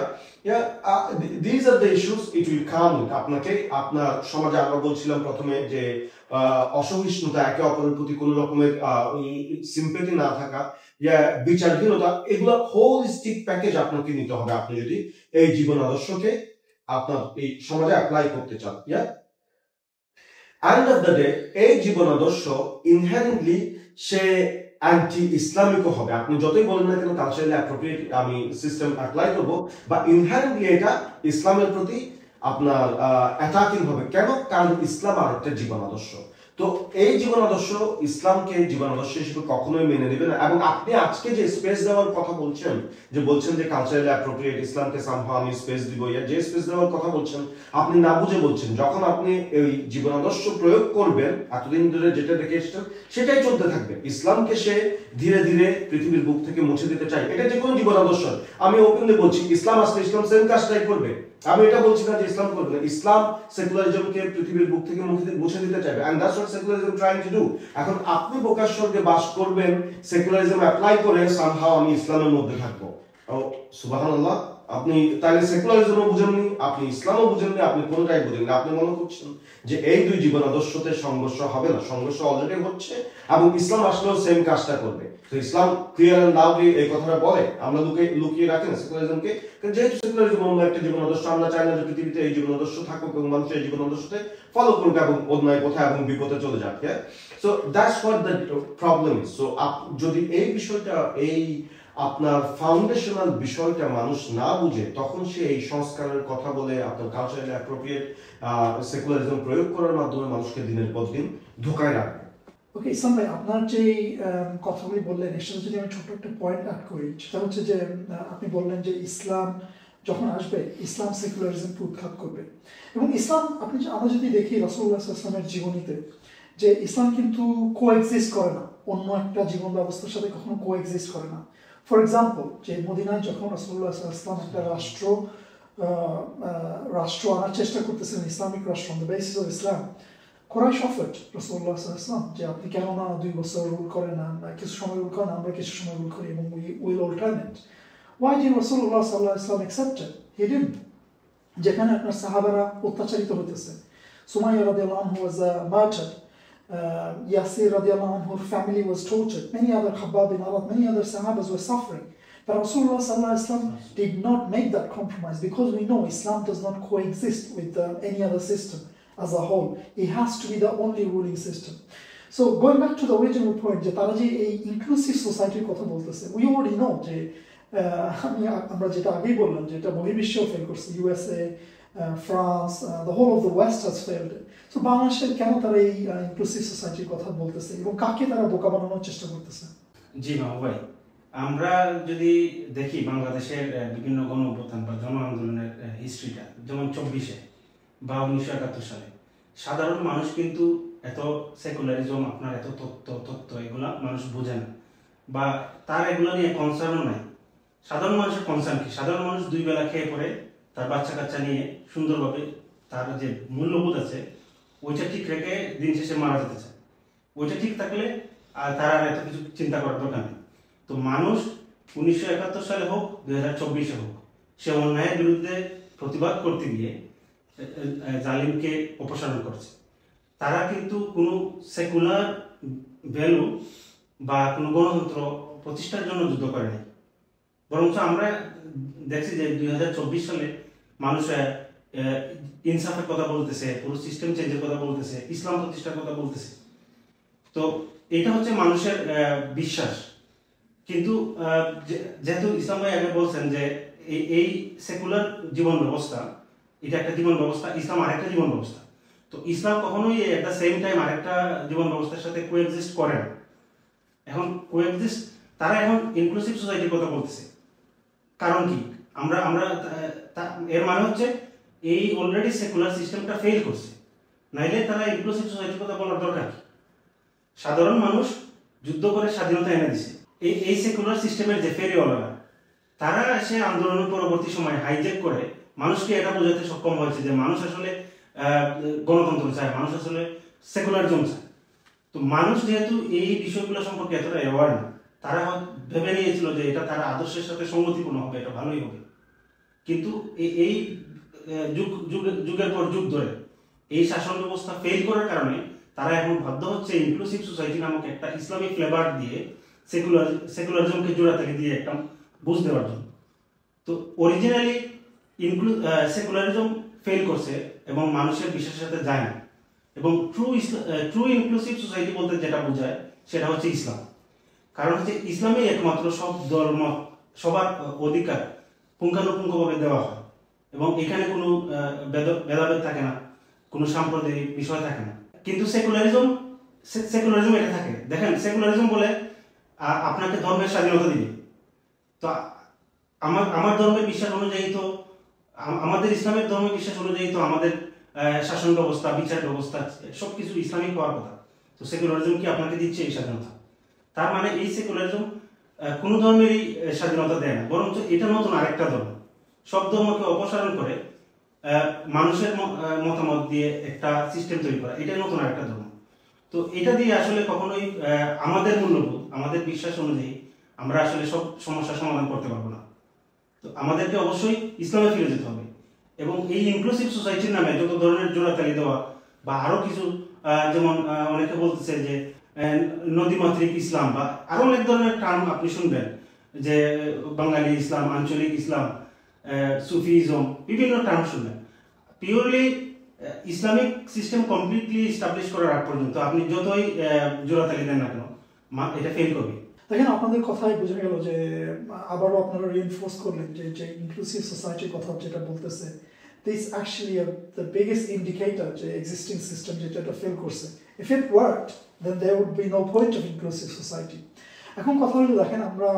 these are the issues it will come with। আপনাকে আপনার সমাজে, আমরা বলছিলাম প্রথমে যে অসহিষ্ণুতা, একে অপরের প্রতি কোন রকমের সিম্পেথি না থাকা, বিচারহীনতা, এগুলো হোলিস্টিক প্যাকেজ আপনাকে নিতে হবে আপনি যদি এই জীবন আদর্শকে আপনার এই সমাজে অ্যাপ্লাই করতে চান। এন্ড অফ দ্য ডে এই জীবন আদর্শ ইনহেরেন্টলি সে অ্যান্টি ইসলামিকও হবে। আপনি যতই বলেন না কেন কালচারালি অ্যাপ্রোপ্রিয়েট আমি সিস্টেম অ্যাপ্লাই করব, বা ইনহেরেন্টলি এটা ইসলামের প্রতি আপনার অ্যাটাকিং হবে। কেন? কারণ ইসলাম আরেকটা জীবন আদর্শ। তো এই জীবন আদর্শ ইসলামকে জীবন আদর্শ হিসেবে কখনোই মেনে নেবে না। এবং আপনি আজকে যে স্পেস দেওয়ার কথা বলছেন, যে বলছেন যে কালচারালি অ্যাপ্রোপ্রিয়েট ইসলামকে সামহাও আমি স্পেস দিব, যে স্পেস দেওয়ার কথা বলছেন আপনি না বুঝে বলছেন। যখন আপনি এই জীবন আদর্শ প্রয়োগ করবেন, এতদিন ধরে যেটা দেখে এসেছেন সেটাই চলতে থাকবে। ইসলামকে সে ধীরে ধীরে পৃথিবীর বুক থেকে মুছে দিতে চাই, এটা যে কোনো জীবন আদর্শ। আমি ওপেনলি বলছি, ইসলাম আসলে ইসলাম সেম কাজটাই করবে। আমি এটা বলছি না যে ইসলাম করবে না। ইসলাম সেকুলারিজমকে পৃথিবীর বুক থেকে মুছে দিতে চাইবে, and that's what secularism trying to do. এখন আপনি বোকার স্বর্গে বাস করবেন সেকুলারিজম অ্যাপ্লাই করে, সামহাও আমি ইসলামের মধ্যে থাকবো। ও সুবহানাল্লাহ, আপনি তাহলে সেকুলারিজমও বুঝেননি, আপনি ইসলামও বুঝেননি, আপনি কোনটাই বুঝেননি। আপনি মনে করছেন যে এই দুই জীবন আদর্শতে সংঘর্ষ হবে না। সংঘর্ষ অলরেডি হচ্ছে, এবং ইসলাম আসলেও সেম কাজটা করবে। তো ইসলাম ক্লিয়ার এন্ড লাউডলি এই কথাটা বলে, আমরা লুকিয়ে রাখি না সেকুলারিজমকে। যেহেতু সেকুলারিজম অন্য একটা জীবন আদর্শ, আমরা চাই না যে পৃথিবীতে এই জীবন আদর্শ থাকুক এবং মানুষ এই জীবন আদর্শতে ফলো করুক এবং অন্যায় পথে এবং বিপথে চলে যাক। So that's what the problem is. So যদি এই বিষয়টা, এই আপনার ফাউন্ডেশনাল বিষয়টা মানুষ না বুঝে, তখন সে এই সংস্কারের কথা বলে আপনার কালচারালি অ্যাপ্রোপ্রিয়েট সেকুলারিজম প্রয়োগ করার মাধ্যমে মানুষকে দিনের পর দিন ধোকায় রাখবে। ওকে, ইসলাম ভাই, আপনার যে কথাগুলি বললেন এর সাথে যদি আমি ছোট্ট একটা পয়েন্ট অ্যাড করি, সেটা হচ্ছে যে আপনি বললেন যে ইসলাম যখন আসবে, ইসলাম সেকুলারিজমকে উৎখাত করবে। এবং ইসলাম আমরা যদি দেখি রাসূলুল্লাহ সাল্লাল্লাহু আলাইহি ওয়াসাল্লামের জীবনীতে, যে ইসলাম কিন্তু কোএক্সিস্ট করে না, অন্য একটা জীবন ব্যবস্থার সাথে কখনো কোএক্সিস্ট করে না। ফর এক্সাম্পল, যে মদিনায় যখন রাসূলুল্লাহ সাল্লাল্লাহু আলাইহি ওয়াসাল্লাম একটা রাষ্ট্র আনার চেষ্টা করতেছেন, ইসলামিক রাষ্ট্র on the basis of Islam, Quraish offered রাসূলুল্লাহ সাল্লাল্লাহু আলাইহি ওয়াসাল্লাম যে আপনি কেন না 2 বছর রুল করেন না, কিছু সময় রুল করেন, আমরা কিছু সময় রুল করি, এবং will alternate. Why did Rasulullah sallallahu alaihi wasallam accept it? He didn't. যেখানে আপনার সাহাবারা অত্যাচারিত হইতেছে, সুমাইয়া রাদিয়াল্লাহু আনহু was martyred, Yasir radiyallahu anhu, her family was tortured, many other Khabbab bin Arat, many other Sahabas were suffering. But Rasulullah sallallahu alaihi wasallam did not make that compromise, because we know Islam does not coexist with any other system as a whole. It has to be the only ruling system. So going back to the original point, যে তারা যে এই inclusive সোসাইটির কথা বলতেছে, we already know যে আমরা যেটা আগেই বললাম যে এটা বহির্বিশ্বেও ফেল করছে, USA, France, the whole of the West has failed. So বাংলাদেশের কেন তারা এই ইনক্লুসিভ সোসাইটির কথা বলতেছে এবং কাকে তারা বোকা বানানোর চেষ্টা করতেছে? জি মাহবুব ভাই, আমরা যদি দেখি বাংলাদেশের বিভিন্ন গণ অভ্যুত্থান বা জন আন্দোলনের হিস্ট্রিটা, যেমন 24-এ বা 1971 সালে, সাধারণ মানুষ কিন্তু এত সেকুলারিজম, আপনার এত তত্ত্ব এগুলা মানুষ বোঝে না, বা তার এগুলো নিয়ে কনসার্নও নাই। সাধারণ মানুষের কনসার্ন কি? সাধারণ মানুষ 2 বেলা খেয়ে পরে তার বাচ্চা কাচ্চা নিয়ে সুন্দরভাবে তার যে মূল্যবোধ আছে ওইটা ঠিক রেখে দিন শেষে মারা যেতে চায়। ওইটা ঠিক থাকলে আর তার আর এত কিছু চিন্তা করার দরকার নেই। তো মানুষ 1971 সালে হোক, 2024-এ হোক, সে অন্যায়ের বিরুদ্ধে প্রতিবাদ করতে গিয়ে জালিমকে অপসারণ করছে। তারা কিন্তু কোনো সেকুলার ভ্যালু বা কোনো গণতন্ত্র প্রতিষ্ঠার জন্য যুদ্ধ করে নাই, বরঞ্চ আমরা দেখছি যে 2024 সালে মানুষ ইনসাফের কথা বলতেছে, পুরো সিস্টেম চেঞ্জের কথা বলতেছে, ইসলাম প্রতিষ্ঠার কথা বলতেছে। তো এটা হচ্ছে মানুষের বিশ্বাস। কিন্তু যেহেতু ইসলাম ভাই আগে বলছেন যে এই সেকুলার জীবন ব্যবস্থা, এটা একটা জীবন ব্যবস্থা, ইসলাম আরেকটা জীবন ব্যবস্থা। তো ইসলাম কখনোই এট দ্য সেম টাইম আরেকটা জীবন ব্যবস্থার সাথে কোএক্সিস্ট করে না। এখন কোএক্সিস্ট, তারা এখন ইনক্লুসিভ সোসাইটির কথা বলতেছে। কারণ কি? আমরা এর মানে হচ্ছে এই অলরেডি সেকুলার সিস্টেমটা ফেল করছে, নাইলে তারা ইনক্লুসিভ সোসাইটির কথা বলার দরকার কি? সাধারণ মানুষ যুদ্ধ করে স্বাধীনতা এনে দিছে। এই সেকুলার সিস্টেমের যে ফেরিওয়ালারা, তারা সে আন্দোলনের পরবর্তী সময় হাইজ্যাক করে মানুষকে এটা বোঝাতে সক্ষম হয়েছে যে মানুষ আসলে গণতন্ত্র চায়, মানুষ আসলে সেকুলারিজম চায়। তো মানুষ যেহেতু এই বিষয়গুলো সম্পর্কে এতটা অ্যাওয়ার না, তারা ভেবে নিয়েছিল যে এটা তার আদর্শের সাথে সঙ্গতিপূর্ণ হবে, এটা ভালোই হবে। কিন্তু এই যুগের পর যুগ ধরে এই শাসন ব্যবস্থা ফেল করার কারণে তারা এখন বাধ্য হচ্ছে ইনক্লুসিভ সোসাইটি নামক একটা ইসলামিক ফ্লেভার দিয়ে সেকুলারিজমকে জোড়া থেকে দিয়ে একটা বুঝ দেওয়ার জন্য। তো অরিজিনালি সেকুলারিজম ফেল করছে এবং মানুষের বিশ্বাসের সাথে যায় না। এবং ট্রু ইনক্লুসিভ সোসাইটি বলতে যেটা বোঝায় সেটা হচ্ছে ইসলাম। কারণ হচ্ছে ইসলামে একমাত্র সব ধর্ম, সবার অধিকার পুঙ্খানুপুঙ্খভাবে দেওয়া হয় এবং এখানে কোনো ভেদাভেদ থাকে না, কোনো সাম্প্রদায়িক বিষয় থাকে না। কিন্তু সেকুলারিজম এটা থাকে। দেখেন, সেকুলারিজম বলে আপনাকে ধর্মের স্বাধীনতা দিবে। তো আমার ধর্মের বিশ্বাস অনুযায়ী, তো আমাদের ইসলামের ধর্মের বিশ্বাস অনুযায়ী তো আমাদের শাসন ব্যবস্থা, বিচার ব্যবস্থা সবকিছু ইসলামিক হওয়ার কথা। তো সেকুলারিজম কি আপনাকে দিচ্ছে এই স্বাধীনতা? তার মানে এই সেকুলারিজম কোনো ধর্মেরই স্বাধীনতা দেয় না, বরঞ্চ এটা নতুন আরেকটা ধর্ম। সব ধর্মকে অপসারণ করে মানুষের মতামত দিয়ে একটা সিস্টেম তৈরি করা, এটাই নতুন আরেকটা ধর্ম। তো এটা দিয়ে আসলে কখনোই আমাদের মূল্যবোধ, আমাদের বিশ্বাস অনুযায়ী আমরা আসলে সব সমস্যার সমাধান করতে পারবো না। তো আমাদেরকে অবশ্যই ইসলামে ফিরে যেতে হবে এবং এই ইনক্লুসিভ সোসাইটির নামে যত ধরনের জোড়াতালি দেওয়া বা আরো কিছু, যেমন অনেকে বলতেছে যে নদীমাতৃক ইসলাম বা আরো অনেক ধরনের টার্ম আপনি শুনবেন, যে বাঙালি ইসলাম, আঞ্চলিক ইসলাম, সুফিজম, বিভিন্ন টার্ম শুনবেন। Purely Islamic system completely establish করার আগ পর্যন্ত আপনি যতই জোড়াতালি দেন না কেন এটা ফেল করবে। দেখেন, আপনাদের কথাই বোঝা গেল যে আবারও আপনারা রিইনফোর্স করলেন যে যে ইনক্লুসিভ সোসাইটির কথা যেটা বলতেছে, this actually the biggest indicator যে এক্সিস্টিং সিস্টেম যেটা এটা ফেল করছে। If it worked then there would be no point of inclusive society. এখন কথা হলো, দেখেন আমরা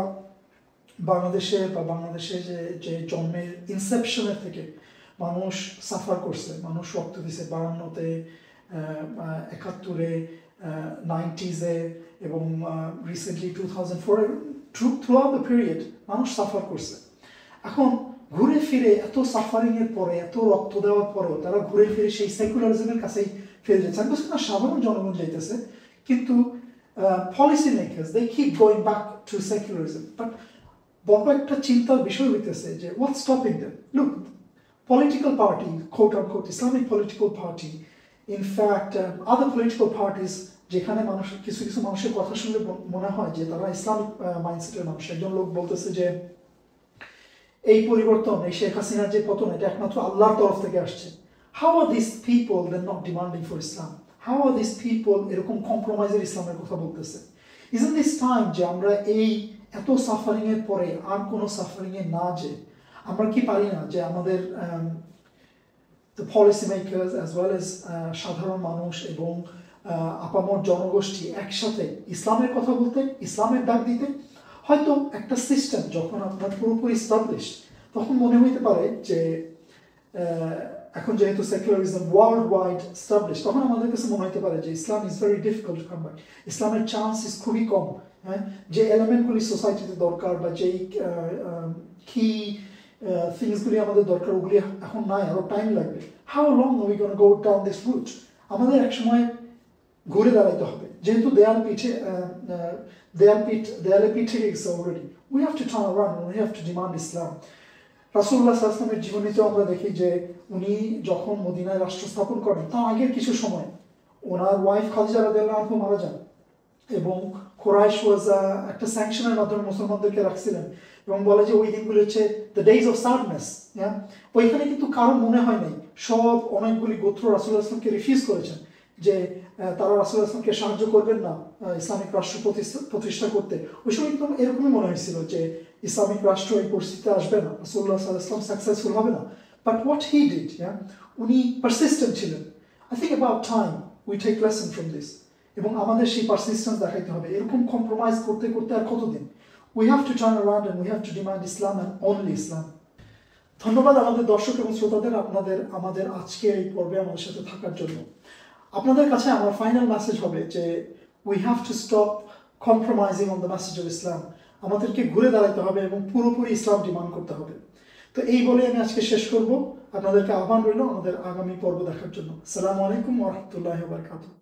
বাংলাদেশে যে যে জন্মের ইনসেপশনের থেকে মানুষ সাফার করছে, মানুষ রক্ত দিছে 52-তে, 71-এ, 90s-এ এবং রিসেন্টলি 2004, থ্রুআউট দ্য পিরিয়ড মানুষ সাফার করছে। এখন ঘুরে ফিরে এত সাফারিংয়ের পরে, এত রক্ত দেওয়ার পরেও তারা ঘুরে ফিরে সেই সেকুলারিজমের কাছেই ফিরে যাচ্ছে। আমি বলছি না সাধারণ জনগণ যাইতেছে, কিন্তু policy makers they keep going back to secularism. But বড় একটা চিন্তার বিষয় হইতেছে যে what's stopping them? Look, political party, quote unquote Islamic political party, in fact other political parties যেখানে মানুষ কিছু কিছু মানুষের কথা শুনলে মনে হয় যে তারা ইসলামিক মাইন্ডসেটের মানুষ। একজন লোক বলতেছে যে এই পরিবর্তন, এই শেখ হাসিনার যে পতন, এটা একমাত্র আল্লাহর তরফ থেকে আসছে। How are this people then not demanding for Islam? How are this people এরকম কম্প্রোমাইজের ইসলামের কথা বলতেছে? ইজন্ট দিস টাইম যে আমরা এই এত সাফারিংয়ের পরে আর কোনো সাফারিংয়ে না যে আমরা কি পারি না যে আমাদের the policy makers as well as সাধারণ মানুষ এবং আপামর জনগোষ্ঠী একসাথে ইসলামের কথা বলতে, ইসলামের ডাক দিতে? হয়তো একটা সিস্টেম যখন আপনার পুরোপুরি এস্টাবলিশ, তখন মনে হইতে পারে যে এখন যেহেতু সেকুলারিজম ওয়ার্ল্ড ওয়াইড এস্টাবলিশ, তখন আমাদের কাছে মনে হইতে পারে যে Islam is very difficult to come by, ইসলামের চান্স ইজ খুবই কম। হ্যাঁ, যে এলিমেন্টগুলি সোসাইটিতে দরকার বা যেই কি থিংসগুলি আমাদের দরকার, ওগুলি এখন নাই, আরও টাইম লাগবে। How long we gonna go down this route? আমাদের একসময় ঘুরে দাঁড়াইতে হবে, যেহেতু দেয়ালে পিঠে গেছে already. We have to turn around, we have to demand Islam. রাসূলুল্লাহ সাল্লাল্লাহু আলাইহি ওয়াসাল্লামের জীবনীতেও আমরা দেখি যে উনি যখন মদিনায় রাষ্ট্র স্থাপন করেন, তার আগের কিছু সময় ওনার ওয়াইফ খাদিজা রাদিয়াল্লাহু আনহা মারা যান এবং কুরাইশ একটা স্যাংশনের মাধ্যমে মুসলমানদেরকে রাখছিলেন এবং বলে যে ওই দিনগুলি হচ্ছে দ্য ডেজ অফ সাডনেস। হ্যাঁ, ওইখানে কিন্তু কারো মনে হয় নাই, সব অনেকগুলি গোত্র রাসূলুল্লাহ আসলামকে রিফিউজ করেছেন যে তারা রাসূলুল্লাহ আসলামকে সাহায্য করবেন না ইসলামিক রাষ্ট্র প্রতিষ্ঠা করতে। ওই সময় কিন্তু এরকমই মনে হয়েছিল যে ইসলামিক রাষ্ট্র এই পরিস্থিতিতে আসবে না, রাসূলুল্লাহ সাল্লাল্লাহু আলাইহি ওয়াসাল্লাম সাকসেসফুল হবে না। বাট হোয়াট হি ডিড, উনি পারসিস্টেন্ট ছিলেন। I think about time we take lesson from this, এবং আমাদের সেই পারসিস্টেন্স দেখাইতে হবে। এরকম কম্প্রোমাইজ করতে করতে আর কতদিন? We have to turn around and we have to demand Islam and only Islam. ধন্যবাদ আমাদের দর্শক এবং শ্রোতাদের, আমাদের আজকে এই পর্বে আমাদের সাথে থাকার জন্য। আপনাদের কাছে আমার ফাইনাল মেসেজ হবে যে we have to stop compromising on the message of Islam. আমাদেরকে ঘুরে দাঁড়াতে হবে এবং পুরোপুরি ইসলাম ডিমান্ড করতে হবে। তো এই বলে আমি আজকে শেষ করব। আপনাদেরকে আহ্বান রইল আমাদের আগামী পর্ব দেখার জন্য। আসসালামু আলাইকুম ওয়া রাহমাতুল্লাহি ওয়া বারাকাতুহু।